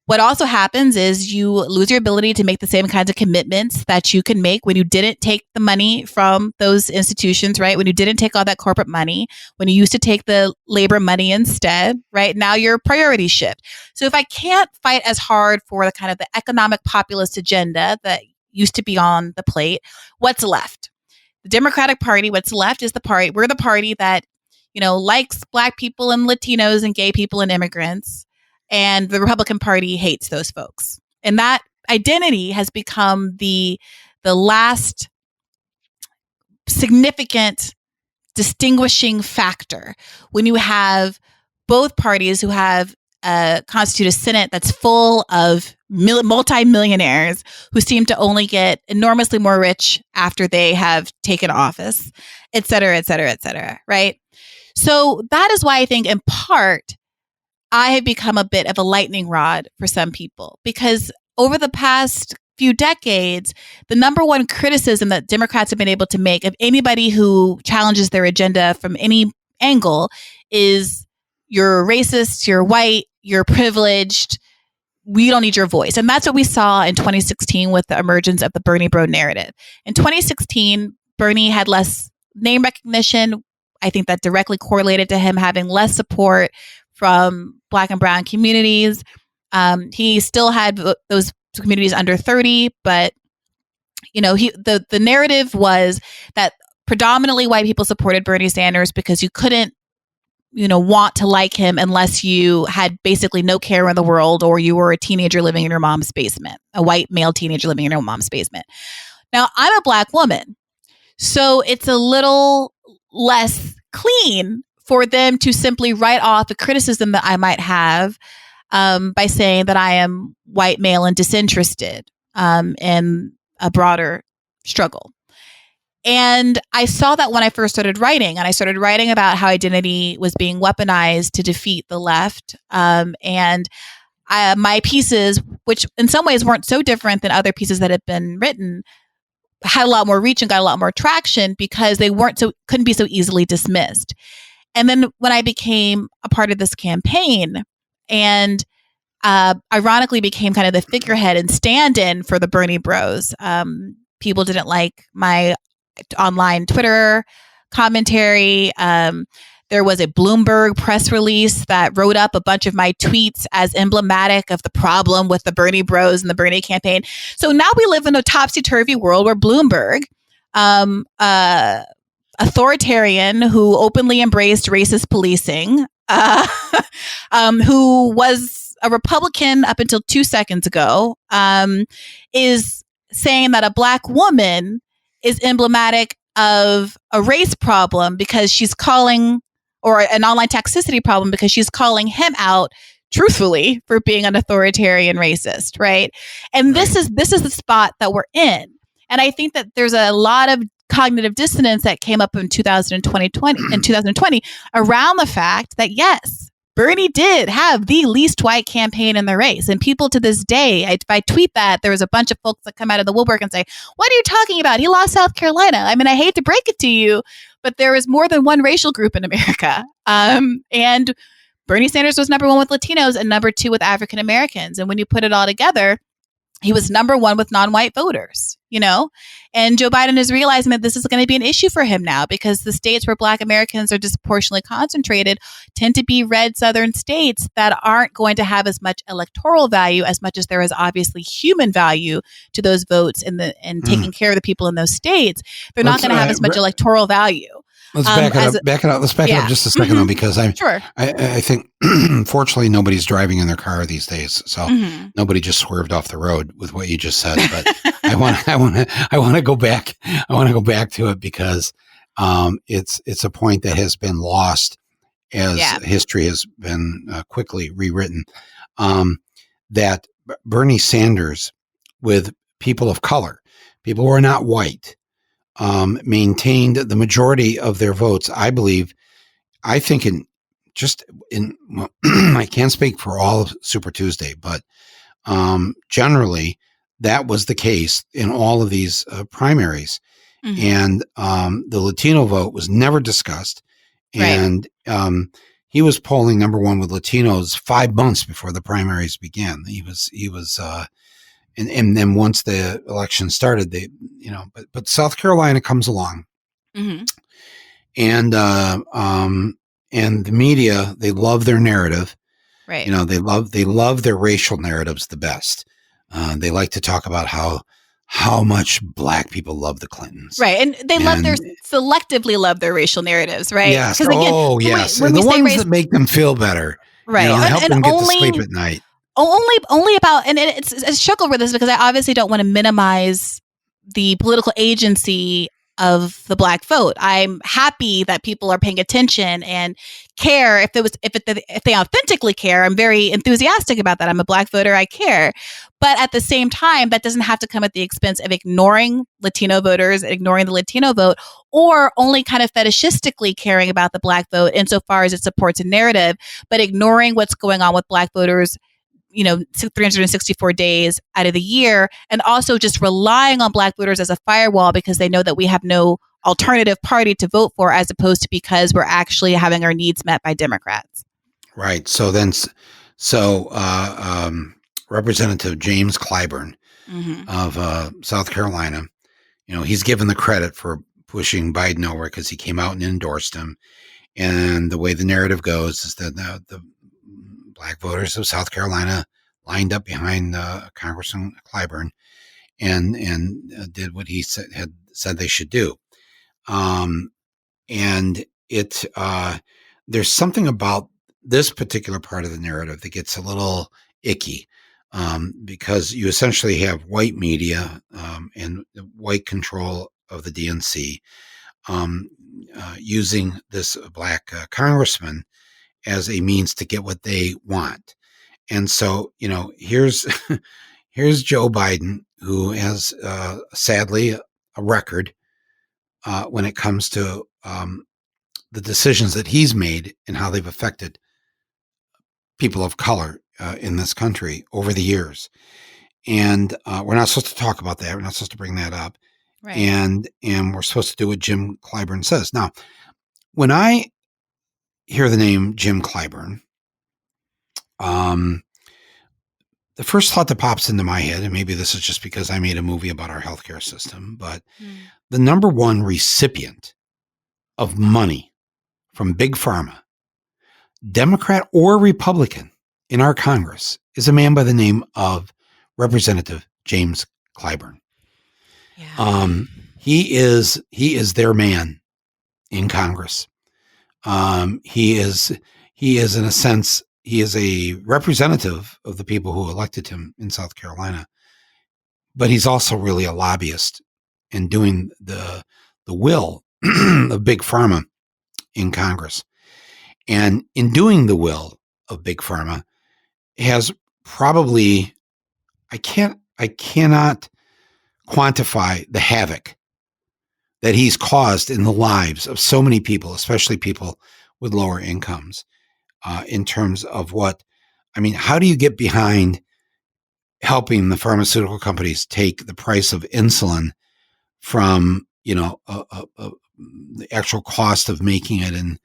What also happens is you lose your ability to make the same kinds of commitments that you can make when you didn't take the money from those institutions, right? When you didn't take all that corporate money, when you used to take the labor money instead, right? Now your priorities shift. So if I can't fight as hard for the kind of the economic populist agenda that used to be on the plate, what's left? The Democratic Party, what's left is we're the party that, likes Black people and Latinos and gay people and immigrants. And the Republican Party hates those folks. And that identity has become the last significant distinguishing factor when you have both parties who have constitute a Senate that's full of multimillionaires who seem to only get enormously more rich after they have taken office, et cetera, et cetera, et cetera, right? So that is why I think in part, I have become a bit of a lightning rod for some people, because over the past few decades, the number one criticism that Democrats have been able to make of anybody who challenges their agenda from any angle is you're racist, you're white, you're privileged, we don't need your voice. And that's what we saw in 2016 with the emergence of the Bernie bro narrative. In 2016, Bernie had less name recognition. I think that directly correlated to him having less support from Black and brown communities. He still had those communities under 30, but the narrative was that predominantly white people supported Bernie Sanders because you couldn't want to like him unless you had basically no care in the world, or you were a teenager living in your mom's basement, a white male teenager living in your mom's basement. Now, I'm a Black woman, so it's a little less clean for them to simply write off the criticism that I might have by saying that I am white, male, and disinterested in a broader struggle. And I saw that when I first started writing, and I started writing about how identity was being weaponized to defeat the left. And my pieces, which in some ways weren't so different than other pieces that had been written, had a lot more reach and got a lot more traction because they couldn't be so easily dismissed. And then when I became a part of this campaign and ironically became kind of the figurehead and stand-in for the Bernie bros, people didn't like my online Twitter commentary. There was a Bloomberg press release that wrote up a bunch of my tweets as emblematic of the problem with the Bernie bros and the Bernie campaign. So now we live in a topsy-turvy world where Bloomberg, authoritarian who openly embraced racist policing, who was a Republican up until 2 seconds ago, is saying that a Black woman is emblematic of a race problem because she's calling, or an online toxicity problem because she's calling him out truthfully for being an authoritarian racist, right? And this is the spot that we're in. And I think that there's a lot of cognitive dissonance that came up in 2020 around the fact that, yes, Bernie did have the least white campaign in the race. And people to this day, if I tweet that, there was a bunch of folks that come out of the woodwork and say, what are you talking about? He lost South Carolina. I mean, I hate to break it to you, but there is more than one racial group in America. And Bernie Sanders was number one with Latinos and number two with African Americans. And when you put it all together, he was number one with non-white voters, and Joe Biden is realizing that this is going to be an issue for him now because the states where Black Americans are disproportionately concentrated tend to be red Southern states that aren't going to have as much electoral value as much as there is obviously human value to those votes and taking care of the people in those states. They're not going to have as much electoral value. Let's back it up. Let's back it up just a second, though, because I think, fortunately, nobody's driving in their car these days, so nobody just swerved off the road with what you just said. But I want to go back. I want to go back to it because it's a point that has been lost as history has been quickly rewritten. That Bernie Sanders, with people of color, people who are not white, maintained the majority of their votes. I think I can't speak for all of Super Tuesday, but generally that was the case in all of these primaries. And the Latino vote was never discussed. And he was polling number one with Latinos 5 months before the primaries began. He was and then once the election started, but South Carolina comes along, Mm-hmm. and the media, they love their narrative. Right. They love their racial narratives the best. They like to talk about how much Black people love the Clintons. Right. And they selectively love their racial narratives, right? Yes. Yes. When the we say ones that make them feel better. Right. Help them get to sleep at night. Only about, and it's a struggle with this because I obviously don't want to minimize the political agency of the Black vote. I'm happy that people are paying attention and care. If they authentically care, I'm very enthusiastic about that. I'm a Black voter. I care. But at the same time, that doesn't have to come at the expense of ignoring Latino voters, ignoring the Latino vote, or only kind of fetishistically caring about the Black vote insofar as it supports a narrative, but ignoring what's going on with Black voters 364 days out of the year, and also just relying on Black voters as a firewall because they know that we have no alternative party to vote for, as opposed to because we're actually having our needs met by Democrats. Right. So Representative James Clyburn of South Carolina, he's given the credit for pushing Biden over because he came out and endorsed him. And the way the narrative goes is that the Black voters of South Carolina lined up behind Congressman Clyburn and did what he had said they should do. And there's something about this particular part of the narrative that gets a little icky, because you essentially have white media and white control of the DNC using this Black congressman as a means to get what they want. And so, here's Joe Biden, who has sadly a record when it comes to the decisions that he's made and how they've affected people of color in this country over the years. And we're not supposed to talk about that. We're not supposed to bring that up. Right. And we're supposed to do what Jim Clyburn says. Now, when I hear the name Jim Clyburn, the first thought that pops into my head, and maybe this is just because I made a movie about our healthcare system, but the number one recipient of money from Big Pharma, Democrat or Republican, in our Congress is a man by the name of Representative James Clyburn. Yeah. He is their man in Congress. He is in a sense, he is a representative of the people who elected him in South Carolina, but he's also really a lobbyist and doing the will of Big Pharma in Congress. And in doing the will of Big Pharma has probably, I cannot quantify the havoc that he's caused in the lives of so many people, especially people with lower incomes, in terms of how do you get behind helping the pharmaceutical companies take the price of insulin from, the actual cost of making it and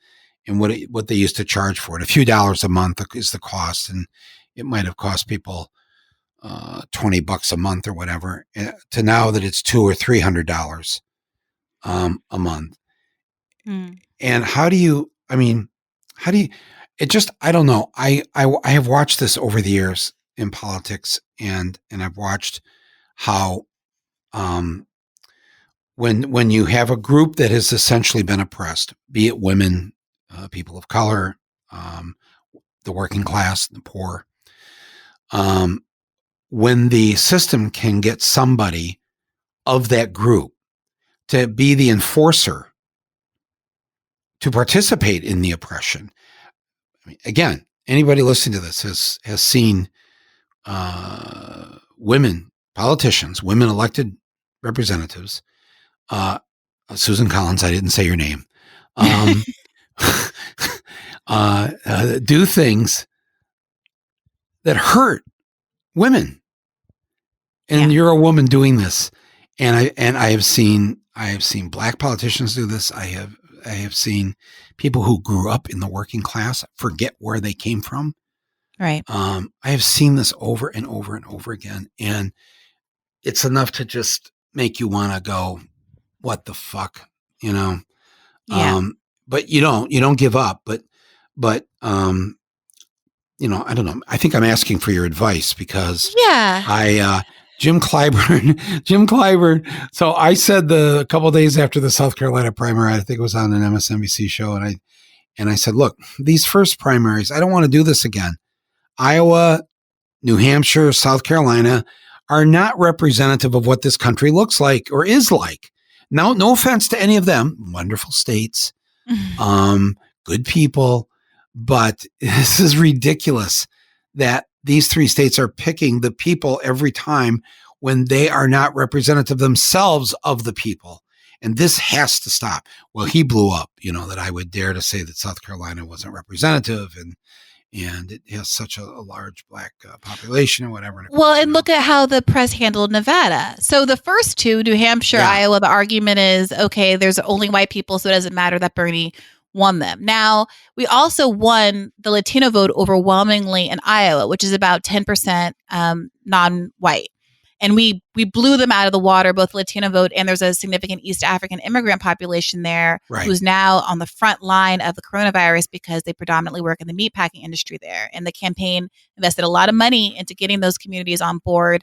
what they used to charge for it. A few dollars a month is the cost, and it might have cost people $20 a month or whatever, to now that it's $200 or $300 a month. And I don't know. I have watched this over the years in politics, and I've watched how when you have a group that has essentially been oppressed, be it women, people of color, the working class, the poor, when the system can get somebody of that group to be the enforcer, to participate in the oppression. Again, anybody listening to this has seen women politicians, women elected representatives. Susan Collins, I didn't say your name. Do things that hurt women, and you're a woman doing this. And I have seen Black politicians do this. I have I have seen people who grew up in the working class forget where they came from. Right. I have seen this over and over and over again, and it's enough to just make you want to go, what the fuck, you know? Yeah. But you don't give up, but, I don't know. I think I'm asking for your advice because Yeah. Jim Clyburn. So I said a couple of days after the South Carolina primary, I think it was on an MSNBC show. And I said, look, these first primaries, I don't want to do this again. Iowa, New Hampshire, South Carolina are not representative of what this country looks like or is like. Now, no offense to any of them, wonderful states, good people, but this is ridiculous that these three states are picking the people every time when they are not representative themselves of the people. And this has to stop. Well, he blew up, that I would dare to say that South Carolina wasn't representative and it has such a large black population and whatever. Well, and look at how the press handled Nevada. So the first two, New Hampshire, Iowa, the argument is, okay, there's only white people, so it doesn't matter that Bernie won them. Now, we also won the Latino vote overwhelmingly in Iowa, which is about 10% non-white. And we blew them out of the water, both Latino vote, and there's a significant East African immigrant population there who's now on the front line of the coronavirus because they predominantly work in the meatpacking industry there. And the campaign invested a lot of money into getting those communities on board.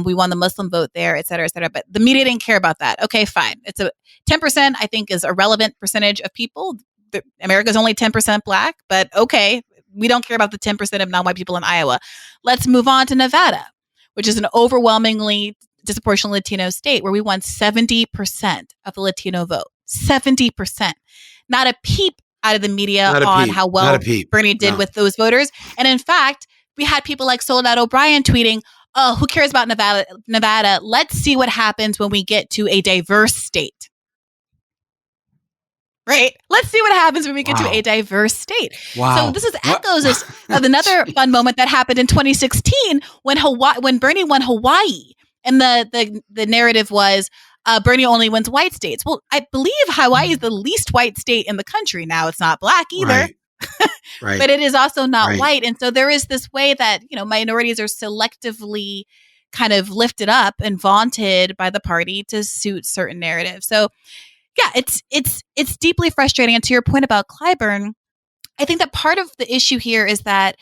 We won the Muslim vote there, et cetera, et cetera. But the media didn't care about that. Okay, fine. It's a 10%, I think, is a relevant percentage of people. America's only 10% black, but okay, we don't care about the 10% of non-white people in Iowa. Let's move on to Nevada, which is an overwhelmingly disproportionate Latino state where we won 70% of the Latino vote. 70%. Not a peep out of the media on how well Bernie did with those voters. And in fact, we had people like Soledad O'Brien tweeting, oh, who cares about Nevada? Let's see what happens when we get to a diverse state. Right? Let's see what happens when we get to a diverse state. Wow. So this is echoes of another fun moment that happened in 2016 when Bernie won Hawaii. And the narrative was Bernie only wins white states. Well, I believe Hawaii is the least white state in the country. Now it's not black either. Right. But it is also not white. And so there is this way that, minorities are selectively kind of lifted up and vaunted by the party to suit certain narratives. So yeah, it's deeply frustrating. And to your point about Clyburn, I think that part of the issue here is that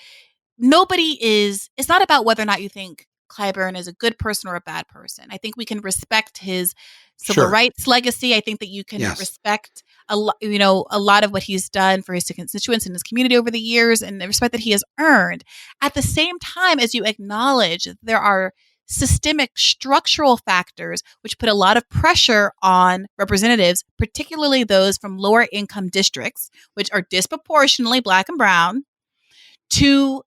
it's not about whether or not you think Clyburn is a good person or a bad person. I think we can respect his civil rights legacy. I think that you can respect a lot of what he's done for his constituents and his community over the years, and the respect that he has earned. At the same time as you acknowledge that there are systemic structural factors which put a lot of pressure on representatives, particularly those from lower income districts, which are disproportionately black and brown, to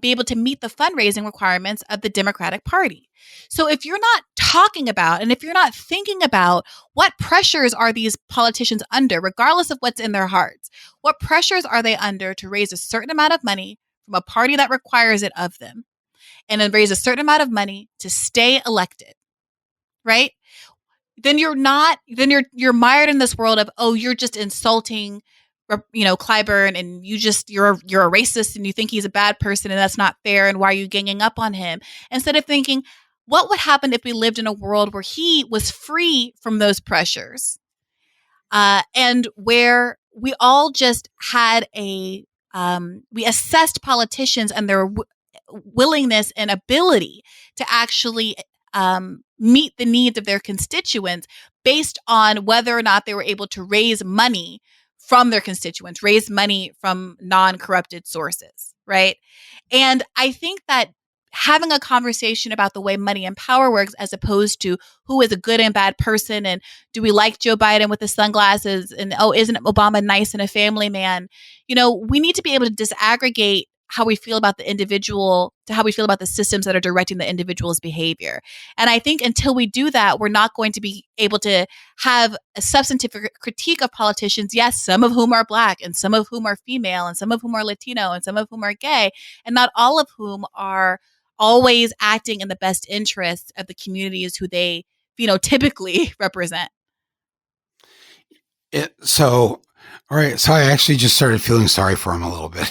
be able to meet the fundraising requirements of the Democratic Party. So if you're not talking about, and if you're not thinking about what pressures are these politicians under, regardless of what's in their hearts, what pressures are they under to raise a certain amount of money from a party that requires it of them, and then raise a certain amount of money to stay elected, right? Then you're mired in this world of, oh, you're just insulting, Clyburn, and you're a racist and you think he's a bad person and that's not fair, and why are you ganging up on him? Instead of thinking, what would happen if we lived in a world where he was free from those pressures, and where we all just had we assessed politicians and their willingness and ability to actually meet the needs of their constituents based on whether or not they were able to raise money from their constituents, raise money from non-corrupted sources, right? And I think that having a conversation about the way money and power works, as opposed to who is a good and bad person, and do we like Joe Biden with the sunglasses, and isn't Obama nice and a family man? We need to be able to disaggregate how we feel about the individual to how we feel about the systems that are directing the individual's behavior. And I think until we do that, we're not going to be able to have a substantive critique of politicians. Yes, some of whom are black, and some of whom are female, and some of whom are Latino, and some of whom are gay, and not all of whom are always acting in the best interests of the communities who they, typically represent. All right. So I actually just started feeling sorry for him a little bit.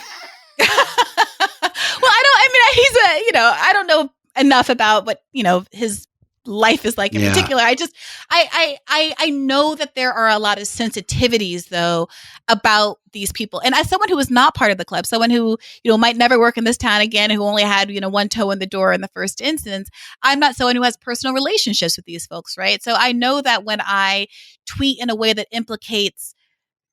Well, I don't know enough about what, his life is like in Yeah. particular. I know that there are a lot of sensitivities though about these people. And as someone who was not part of the club, someone who, might never work in this town again, who only had, one toe in the door in the first instance, I'm not someone who has personal relationships with these folks, right? So I know that when I tweet in a way that implicates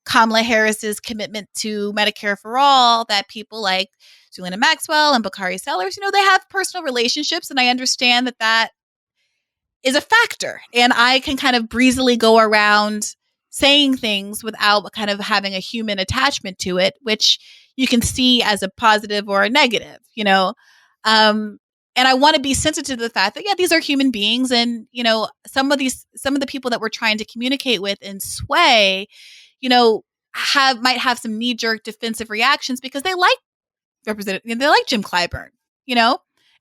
Kamala Harris's commitment to Medicare for all, that people like Juliana Maxwell and Bakari Sellers, they have personal relationships. And I understand that that is a factor. And I can kind of breezily go around saying things without kind of having a human attachment to it, which you can see as a positive or a negative, and I want to be sensitive to the fact that, yeah, these are human beings. And, some of the people that we're trying to communicate with and sway, might have some knee jerk defensive reactions because they like they like Jim Clyburn,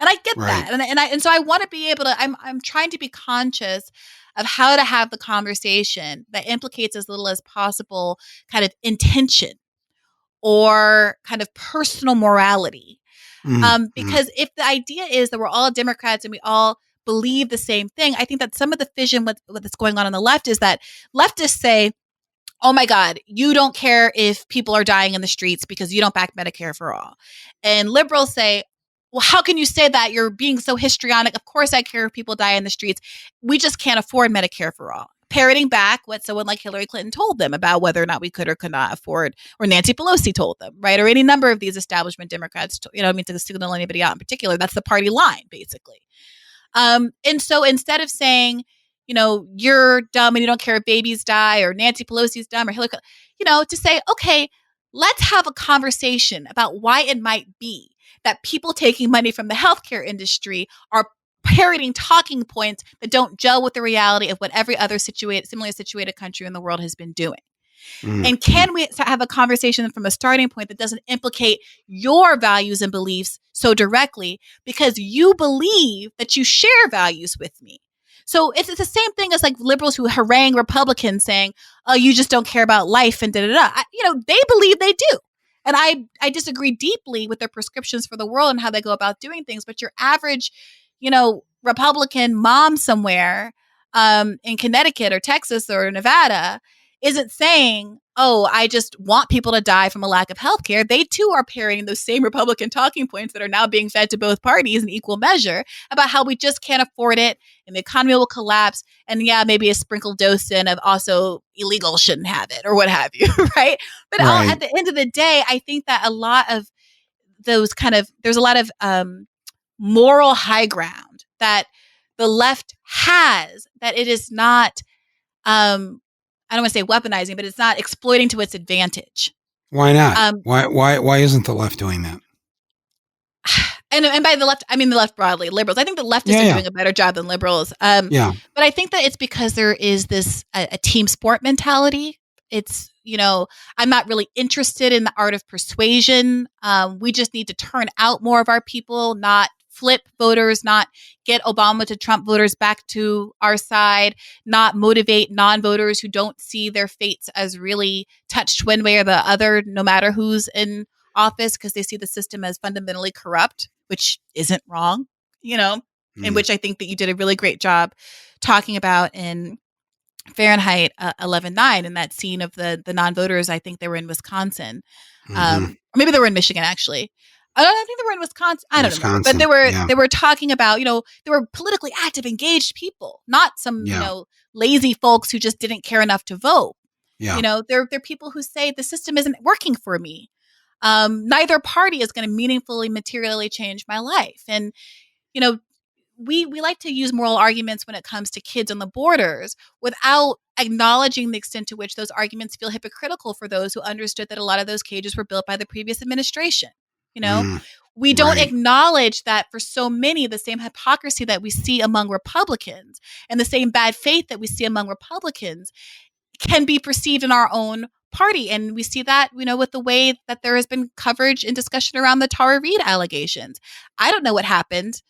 and I get Right. that. And so I want to be able to, I'm trying to be conscious of how to have the conversation that implicates as little as possible kind of intention or kind of personal morality. Because if the idea is that we're all Democrats and we all believe the same thing, I think that some of the fission what's going on the left is that leftists say, oh my God, you don't care if people are dying in the streets because you don't back Medicare for all. And liberals say, well, how can you say that? You're being so histrionic. Of course I care if people die in the streets. We just can't afford Medicare for all. Parroting back what someone like Hillary Clinton told them about whether or not we could or could not afford, or Nancy Pelosi told them, right? Or any number of these establishment Democrats, to signal anybody out in particular. That's the party line, basically. And so instead of saying, you're dumb and you don't care if babies die, or Nancy Pelosi's dumb, or Hillary, to say, okay, let's have a conversation about why it might be that people taking money from the healthcare industry are parroting talking points that don't gel with the reality of what every other similarly situated country in the world has been doing. And can we have a conversation from a starting point that doesn't implicate your values and beliefs so directly because you believe that you share values with me? So it's the same thing as like liberals who harangue Republicans saying, oh, you just don't care about life and da-da-da. They believe they do. And I disagree deeply with their prescriptions for the world and how they go about doing things. But your average, Republican mom somewhere in Connecticut or Texas or Nevada isn't saying, oh, I just want people to die from a lack of health care. They too are parroting those same Republican talking points that are now being fed to both parties in equal measure about how we just can't afford it and the economy will collapse. And yeah, maybe a sprinkled dose in of also illegal shouldn't have it or what have you, right? But Right. at the end of the day, I think that a lot of there's a lot of moral high ground that the left has, that it is not, I don't want to say weaponizing, but it's not exploiting to its advantage. Why not? Why isn't the left doing that? And by the left, I mean the left broadly, liberals. I think the leftists are doing a better job than liberals. But I think that it's because there is this a team sport mentality. It's, I'm not really interested in the art of persuasion. We just need to turn out more of our people, not flip voters, not get Obama to Trump voters back to our side, not motivate non-voters who don't see their fates as really touched one way or the other, no matter who's in office, because they see the system as fundamentally corrupt, which isn't wrong, in which I think that you did a really great job talking about in Fahrenheit 11/9, in that scene of the non-voters. I think they were in Wisconsin, or maybe they were in Michigan, actually. I think they were in Wisconsin. I don't remember, but they were talking about, they were politically active, engaged people, not some lazy folks who just didn't care enough to vote. They're people who say the system isn't working for me. Neither party is going to meaningfully, materially change my life. And we like to use moral arguments when it comes to kids on the borders without acknowledging the extent to which those arguments feel hypocritical for those who understood that a lot of those cages were built by the previous administration. We don't acknowledge that for so many, the same hypocrisy that we see among Republicans and the same bad faith that we see among Republicans can be perceived in our own party. And we see that, with the way that there has been coverage and discussion around the Tara Reade allegations. I don't know what happened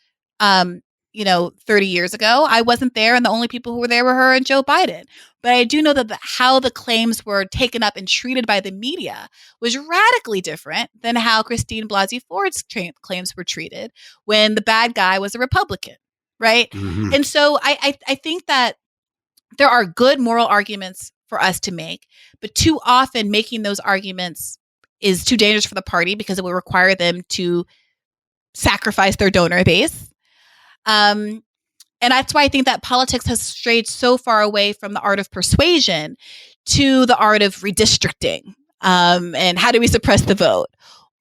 30 years ago. I wasn't there, and the only people who were there were her and Joe Biden. But I do know that how the claims were taken up and treated by the media was radically different than how Christine Blasey Ford's claims were treated when the bad guy was a Republican, right? Mm-hmm. And so I think that there are good moral arguments for us to make, but too often making those arguments is too dangerous for the party because it will require them to sacrifice their donor base. And that's why I think that politics has strayed so far away from the art of persuasion to the art of redistricting. And how do we suppress the vote?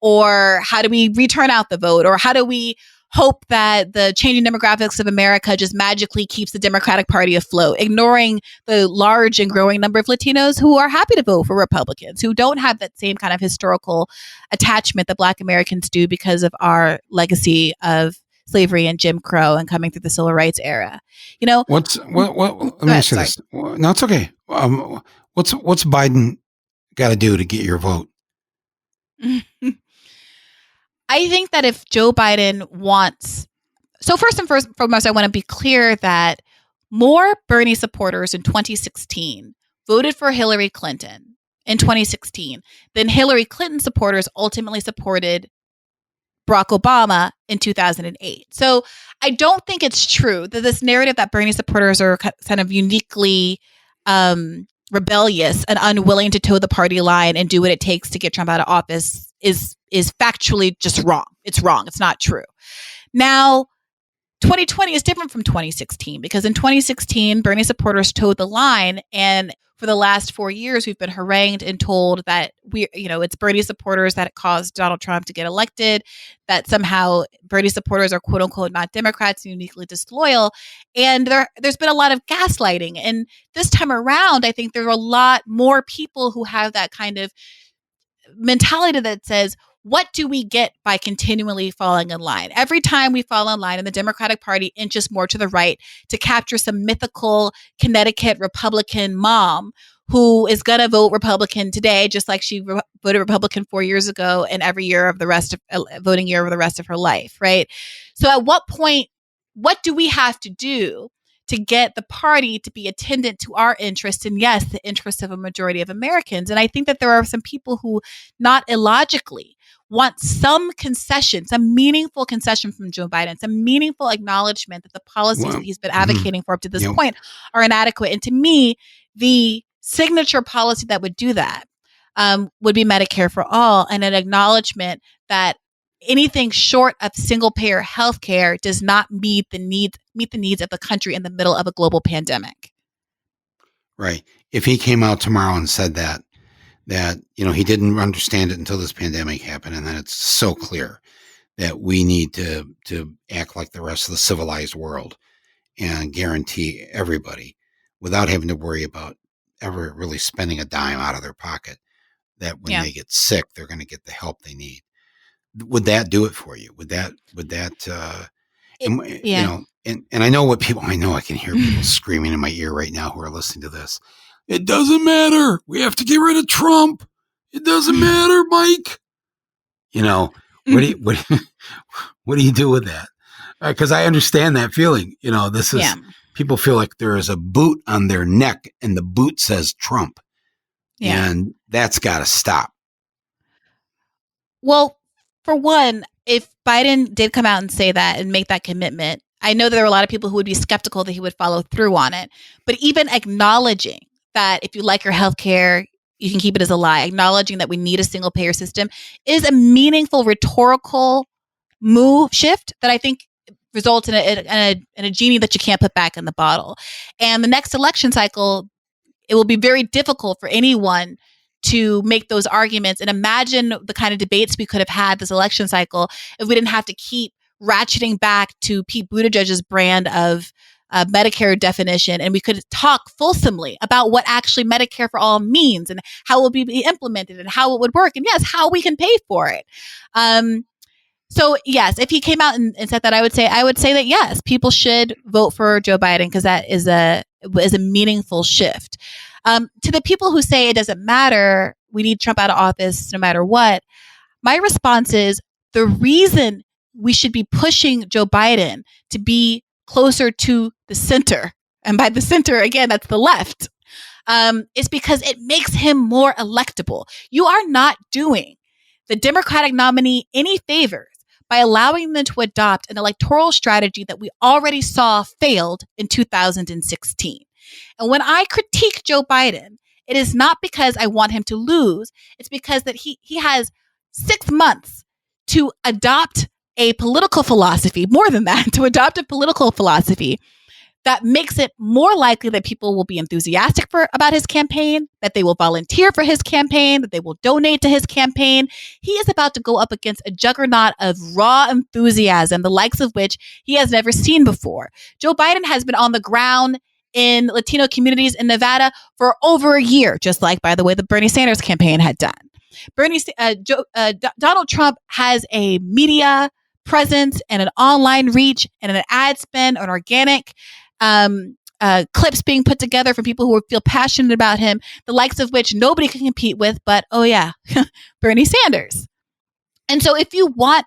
Or how do we return out the vote? Or how do we hope that the changing demographics of America just magically keeps the Democratic Party afloat, ignoring the large and growing number of Latinos who are happy to vote for Republicans, who don't have that same kind of historical attachment that Black Americans do because of our legacy of slavery and Jim Crow and coming through the civil rights era. What? Let me ask you this. No, it's okay. What's Biden got to do to get your vote? I think that if Joe Biden wants, so first and foremost, I want to be clear that more Bernie supporters in 2016 voted for Hillary Clinton in 2016 than Hillary Clinton supporters ultimately supported Barack Obama in 2008. So I don't think it's true that this narrative that Bernie supporters are kind of uniquely rebellious and unwilling to toe the party line and do what it takes to get Trump out of office is factually just wrong. It's wrong. It's not true. Now, 2020 is different from 2016 because in 2016, Bernie supporters toed the line, and for the last 4 years, we've been harangued and told that it's Bernie supporters that caused Donald Trump to get elected, that somehow Bernie supporters are quote unquote not Democrats and uniquely disloyal. And there's been a lot of gaslighting. And this time around, I think there are a lot more people who have that kind of mentality that says, what do we get by continually falling in line? Every time we fall in line and the Democratic Party inches more to the right to capture some mythical Connecticut Republican mom who is going to vote Republican today, just like she voted Republican 4 years ago and every year of the rest of voting year of the rest of her life, right? So at what point, what do we have to do to get the party to be attendant to our interests and, yes, the interests of a majority of Americans? And I think that there are some people who, not illogically, want some concession, some meaningful concession from Joe Biden, some meaningful acknowledgement that the policies that he's been advocating for up to this point are inadequate. And to me, the signature policy that would do that would be Medicare for all, and an acknowledgement that anything short of single payer healthcare does not meet the needs of the country in the middle of a global pandemic. Right. If he came out tomorrow and said that he didn't understand it until this pandemic happened, and then it's so clear that we need to act like the rest of the civilized world and guarantee everybody, without having to worry about ever really spending a dime out of their pocket, that when they get sick, they're going to get the help they need. Would that do it for you? And I know what people, I know I can hear people screaming in my ear right now who are listening to this. It doesn't matter. We have to get rid of Trump. It doesn't matter, Mike. What do you do with that? Because I understand that feeling. This is, people feel like there is a boot on their neck and the boot says Trump. Yeah. And that's got to stop. Well, for one, if Biden did come out and say that and make that commitment, I know that there are a lot of people who would be skeptical that he would follow through on it. But even acknowledging that if you like your health care, you can keep it as a lie, acknowledging that we need a single payer system is a meaningful rhetorical shift that I think results in a genie that you can't put back in the bottle. And the next election cycle, it will be very difficult for anyone to make those arguments. And imagine the kind of debates we could have had this election cycle if we didn't have to keep ratcheting back to Pete Buttigieg's brand of Medicare definition, and we could talk fulsomely about what actually Medicare for all means and how it will be implemented and how it would work, and yes, how we can pay for it. So yes, if he came out and said that, I would say that yes, people should vote for Joe Biden because that is a meaningful shift. To the people who say it doesn't matter, we need Trump out of office no matter what, my response is the reason we should be pushing Joe Biden to be closer to the center, and by the center, again, that's the left, is because it makes him more electable. You are not doing the Democratic nominee any favors by allowing them to adopt an electoral strategy that we already saw failed in 2016. And when I critique Joe Biden, it is not because I want him to lose. It's because that he has 6 months to adopt a political philosophy, more than that, to adopt a political philosophy that makes it more likely that people will be enthusiastic about his campaign, that they will volunteer for his campaign, that they will donate to his campaign. He is about to go up against a juggernaut of raw enthusiasm, the likes of which he has never seen before. Joe Biden has been on the ground in Latino communities in Nevada for over a year, just like, by the way, the Bernie Sanders campaign had done. Donald Trump has a media presence and an online reach and an ad spend, an organic clips being put together from people who feel passionate about him, the likes of which nobody can compete with, but Bernie Sanders. And so if you want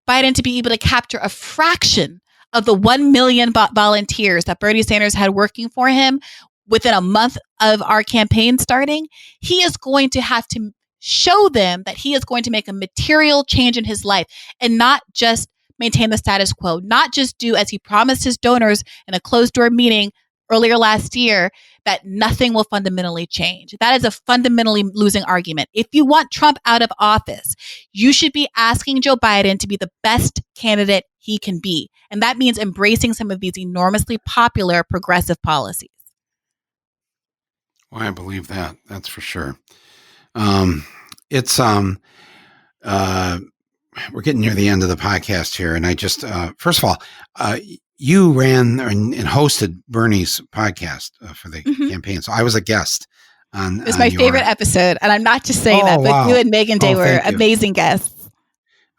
Biden to be able to capture a fraction of the 1 million volunteers that Bernie Sanders had working for him within a month of our campaign starting, he is going to have to show them that he is going to make a material change in his life and not just maintain the status quo, not just do as he promised his donors in a closed-door meeting earlier last year, that nothing will fundamentally change. That is a fundamentally losing argument. If you want Trump out of office, you should be asking Joe Biden to be the best candidate he can be. And that means embracing some of these enormously popular progressive policies. Well, I believe that. That's for sure. We're getting near the end of the podcast here. And I just, first of all, you ran and hosted Bernie's podcast for the campaign. So I was a guest on. It was my favorite episode. And I'm not just saying that, but wow. You and Megan Day were amazing guests.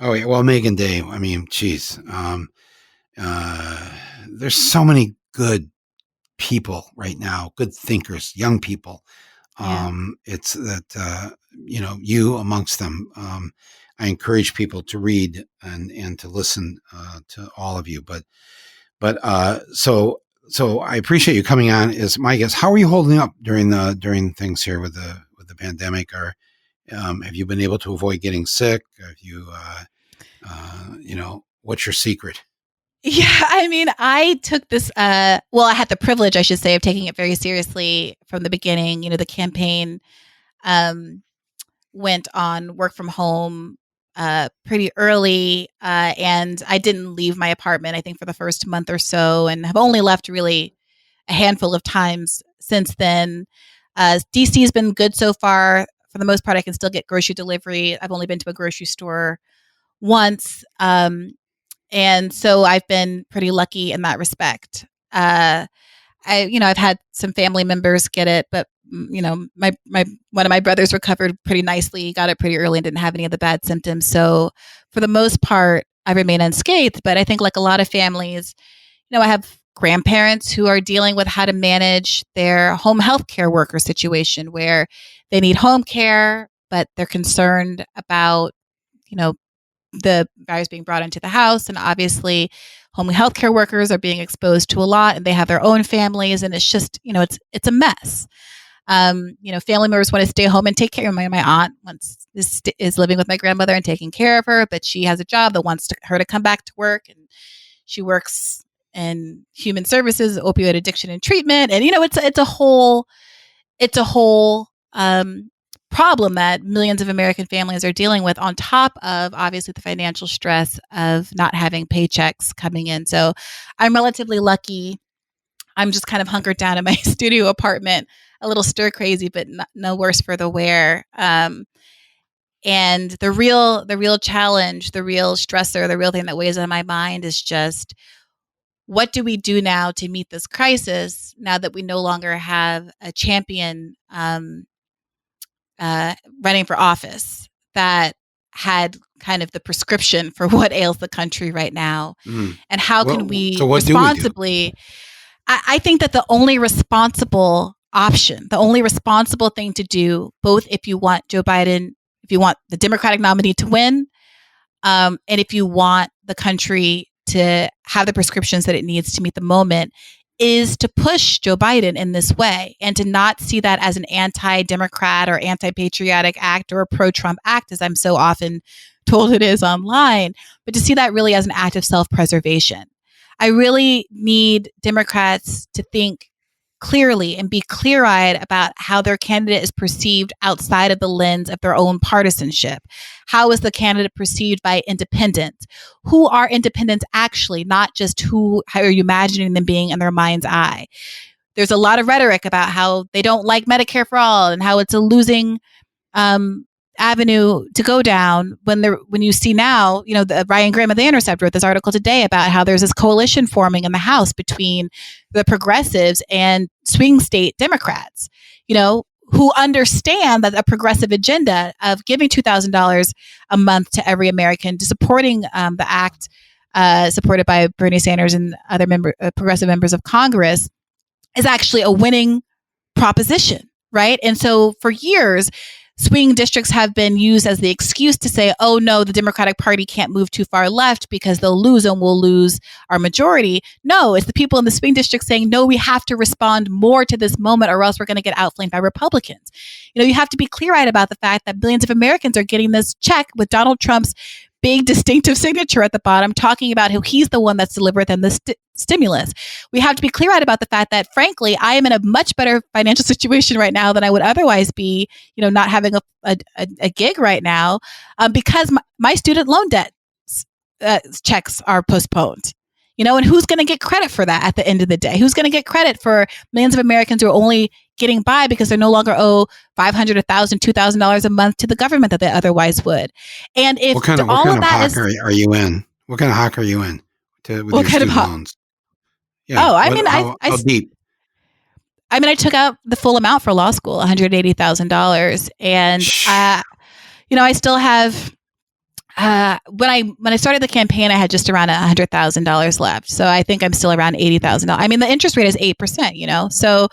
Oh, yeah. Well, Megan Day, I mean, geez. There's so many good people right now, good thinkers, young people. It's that, you amongst them. I encourage people to read and to listen to all of you. But so I appreciate you coming on as my guest. How are you holding up during things here with the pandemic? Or have you been able to avoid getting sick? Have you, what's your secret? Yeah, I mean, I took this, I had the privilege, I should say, of taking it very seriously from the beginning. The campaign went on work from home pretty early, and I didn't leave my apartment, I think, for the first month or so, and have only left really a handful of times since then. DC has been good so far. For the most part, I can still get grocery delivery. I've only been to a grocery store once. And so I've been pretty lucky in that respect. I've had some family members get it, but my one of my brothers recovered pretty nicely. He got it pretty early and didn't have any of the bad symptoms. So for the most part, I remain unscathed. But I think, like a lot of families, I have grandparents who are dealing with how to manage their home health care worker situation, where they need home care, but they're concerned about, the virus being brought into the house. And obviously home healthcare workers are being exposed to a lot, and they have their own families. And it's just, it's a mess. Family members want to stay home and take care of my aunt is living with my grandmother and taking care of her, but she has a job that wants her to come back to work. And she works in human services, opioid addiction and treatment. And, it's a whole problem that millions of American families are dealing with, on top of obviously the financial stress of not having paychecks coming in. So I'm relatively lucky. I'm just kind of hunkered down in my studio apartment, a little stir crazy, but no worse for the wear. And the real challenge, the real stressor, the real thing that weighs on my mind is just, what do we do now to meet this crisis, now that we no longer have a champion running for office that had kind of the prescription for what ails the country right now? And how can we responsibly do? I think that the only responsible option, the only responsible thing to do, both if you want Joe Biden, if you want the Democratic nominee to win, and if you want the country to have the prescriptions that it needs to meet the moment is to push Joe Biden in this way and to not see that as an anti-democrat or anti-patriotic act or a pro-Trump act, as I'm so often told it is online, but to see that really as an act of self-preservation. I really need Democrats to think clearly and be clear-eyed about how their candidate is perceived outside of the lens of their own partisanship. How is the candidate perceived by independents? Who are independents actually, not just how are you imagining them being in their mind's eye? There's a lot of rhetoric about how they don't like Medicare for all and how it's a losing avenue to go down when you see now, the Ryan Graham of The Intercept wrote this article today about how there's this coalition forming in the House between the progressives and swing state Democrats, who understand that a progressive agenda of giving $2,000 a month to every American, to supporting the act supported by Bernie Sanders and other progressive members of Congress is actually a winning proposition, right? And so for years, swing districts have been used as the excuse to say, oh no, the Democratic Party can't move too far left because they'll lose and we'll lose our majority. No, it's the people in the swing districts saying, no, we have to respond more to this moment or else we're going to get outflanked by Republicans. You have to be clear-eyed about the fact that billions of Americans are getting this check with Donald Trump's big distinctive signature at the bottom, talking about how he's the one that's delivered them the stimulus. We have to be clear-eyed about the fact that, frankly, I am in a much better financial situation right now than I would otherwise be, not having a gig right now, because my student loan debt checks are postponed. And who's going to get credit for that at the end of the day? Who's going to get credit for millions of Americans who are only getting by because they no longer owe $500, $1,000, $2,000 a month to the government that they otherwise would? And if what kind of hock are you in? What kind of hock are you in with your student loans? Yeah. Oh, how deep? I took out the full amount for law school, $180,000, and I still have. When I started the campaign, I had just around $100,000 left. So I think I'm still around $80,000. I mean, the interest rate is 8%. So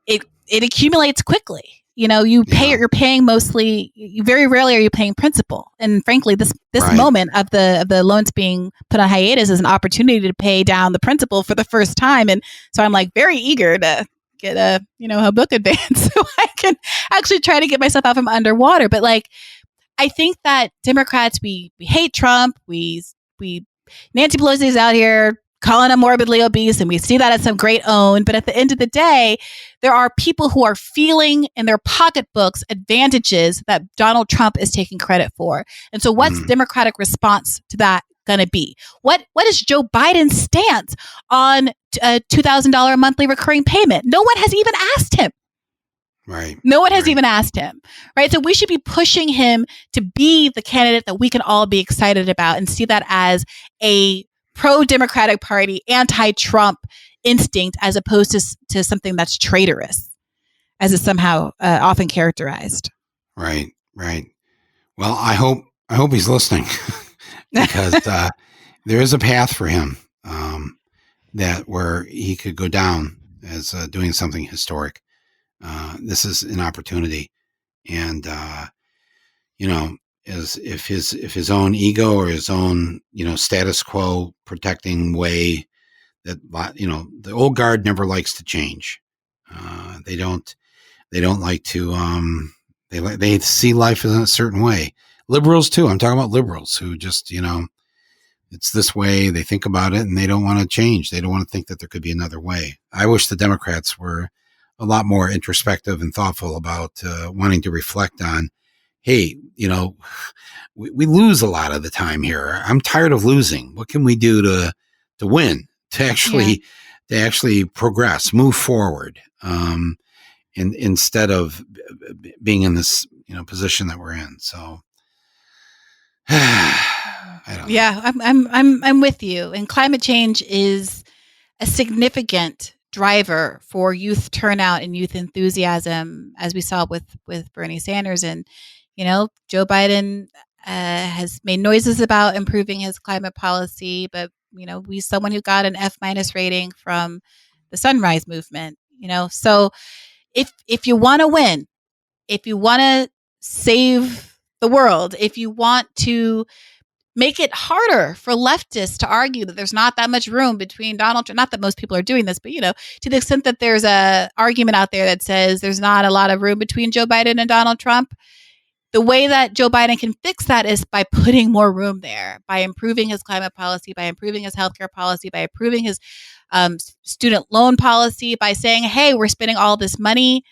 it accumulates quickly. You're paying mostly. Very rarely are you paying principal. And frankly, this right. moment of the loans being put on hiatus is an opportunity to pay down the principal for the first time. And so I'm very eager to get a book advance so I can actually try to get myself out from underwater. But I think that Democrats, we hate Trump. We Nancy Pelosi is out here calling him morbidly obese, and we see that as some great own. But at the end of the day, there are people who are feeling in their pocketbooks advantages that Donald Trump is taking credit for. And so what's the Democratic response to that going to be? What is Joe Biden's stance on a $2,000 monthly recurring payment? No one has even asked him. Right. No one has even asked him, right? So we should be pushing him to be the candidate that we can all be excited about and see that as a pro-Democratic Party, anti-Trump instinct, as opposed to something that's traitorous, as is somehow often characterized. Right. Well, I hope he's listening because there is a path for him that where he could go down as doing something historic. This is an opportunity, and as if his own ego or his own status quo protecting way that the old guard never likes to change. They don't like to they see life in a certain way. Liberals too. I'm talking about liberals who just it's this way. They think about it and they don't want to change. They don't want to think that there could be another way. I wish the Democrats were a lot more introspective and thoughtful about wanting to reflect on, hey, we lose a lot of the time here. I'm tired of losing. What can we do to win, to actually progress, move forward, instead of being in this position that we're in. So I don't know. Yeah, I'm with you. And climate change is a significant driver for youth turnout and youth enthusiasm, as we saw with Bernie Sanders. And Joe Biden has made noises about improving his climate policy, but he's someone who got an F- rating from the Sunrise Movement. So if you want to win, if you want to save the world, if you want to make it harder for leftists to argue that there's not that much room between Donald Trump. Not that most people are doing this, but, to the extent that there's a argument out there that says there's not a lot of room between Joe Biden and Donald Trump, the way that Joe Biden can fix that is by putting more room there, by improving his climate policy, by improving his healthcare policy, by improving his student loan policy, by saying, hey, we're spending all this money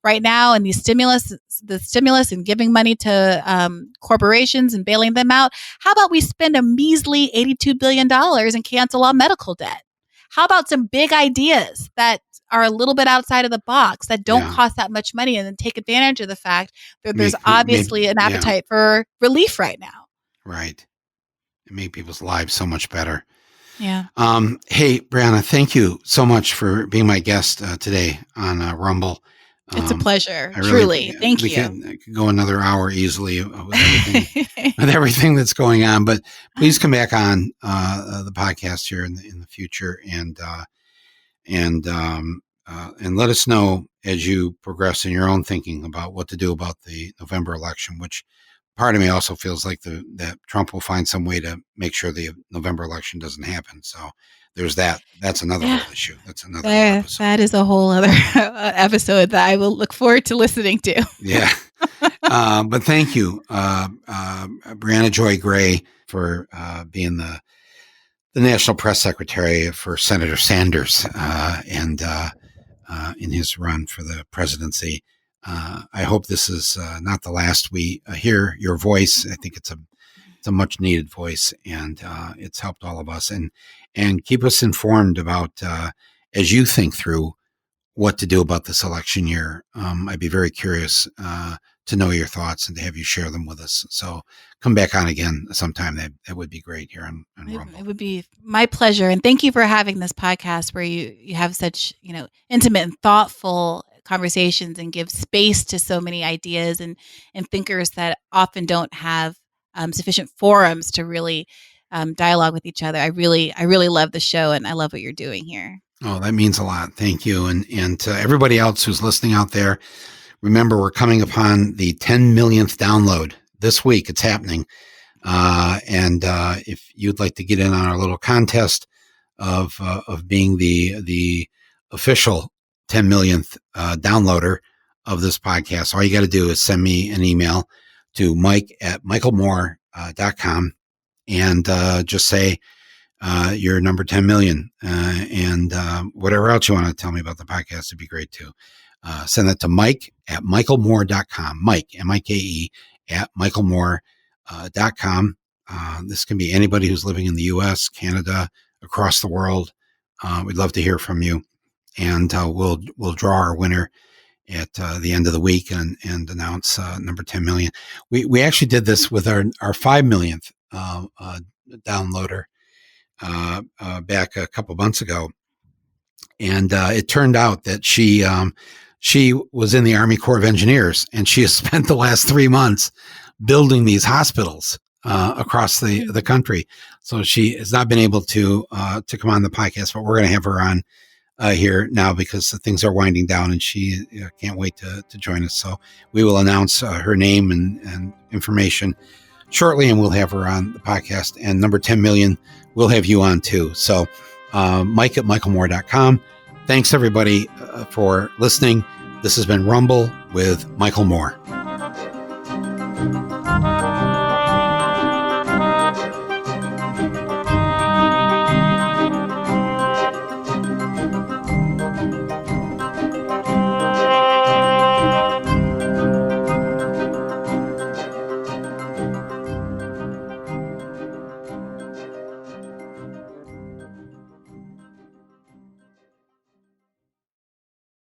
right now and the stimulus and giving money to corporations and bailing them out. How about we spend a measly $82 billion and cancel all medical debt? How about some big ideas that are a little bit outside of the box that don't cost that much money, and then take advantage of the fact that there's obviously an appetite for relief right now. Right. It make people's lives so much better. Yeah. Hey, Briahna, thank you so much for being my guest today on Rumble. It's a pleasure. Truly. Thank you. I could go another hour easily with everything that's going on, but please come back on the podcast here in the future and let us know as you progress in your own thinking about what to do about the November election, which part of me also feels like that Trump will find some way to make sure the November election doesn't happen. So there's that. That's another whole issue. That's another whole episode. That is a whole other episode that I will look forward to listening to. Yeah. But thank you, Briahna Joy Gray, for being the National Press Secretary for Senator Sanders and in his run for the presidency. I hope this is not the last we hear your voice. I think it's a much needed voice, and it's helped all of us. And keep us informed about as you think through what to do about this election year. I'd be very curious to know your thoughts and to have you share them with us. So come back on again sometime. That would be great here on Rumble. It would be my pleasure. And thank you for having this podcast where you have such, intimate and thoughtful conversations and give space to so many ideas and thinkers that often don't have sufficient forums to really dialogue with each other. I really love the show, and I love what you're doing here. Oh, that means a lot. Thank you. And to everybody else who's listening out there, remember, we're coming upon the 10 millionth download this week. It's happening. And if you'd like to get in on our little contest of being the official 10 millionth downloader of this podcast, all you got to do is send me an email to mike@michaelmoore.com and just say you're number 10 million. And whatever else you want to tell me about the podcast would be great too. Send that to mike@michaelmoore.com. Mike, M-I-K-E, @michaelmoore.com. This can be anybody who's living in the U.S., Canada, across the world. We'd love to hear from you. And we'll draw our winner at the end of the week and announce number 10 million. We actually did this with our 5 millionth downloader back a couple months ago. And it turned out that she was in the Army Corps of Engineers, and she has spent the last 3 months building these hospitals across the country. So she has not been able to come on the podcast, but we're going to have her on here now because things are winding down, and she can't wait to join us. So we will announce her name and information shortly, and we'll have her on the podcast. And number 10 million, we'll have you on too. So mike@michaelmoore.com. Thanks everybody for listening. This has been Rumble with Michael Moore.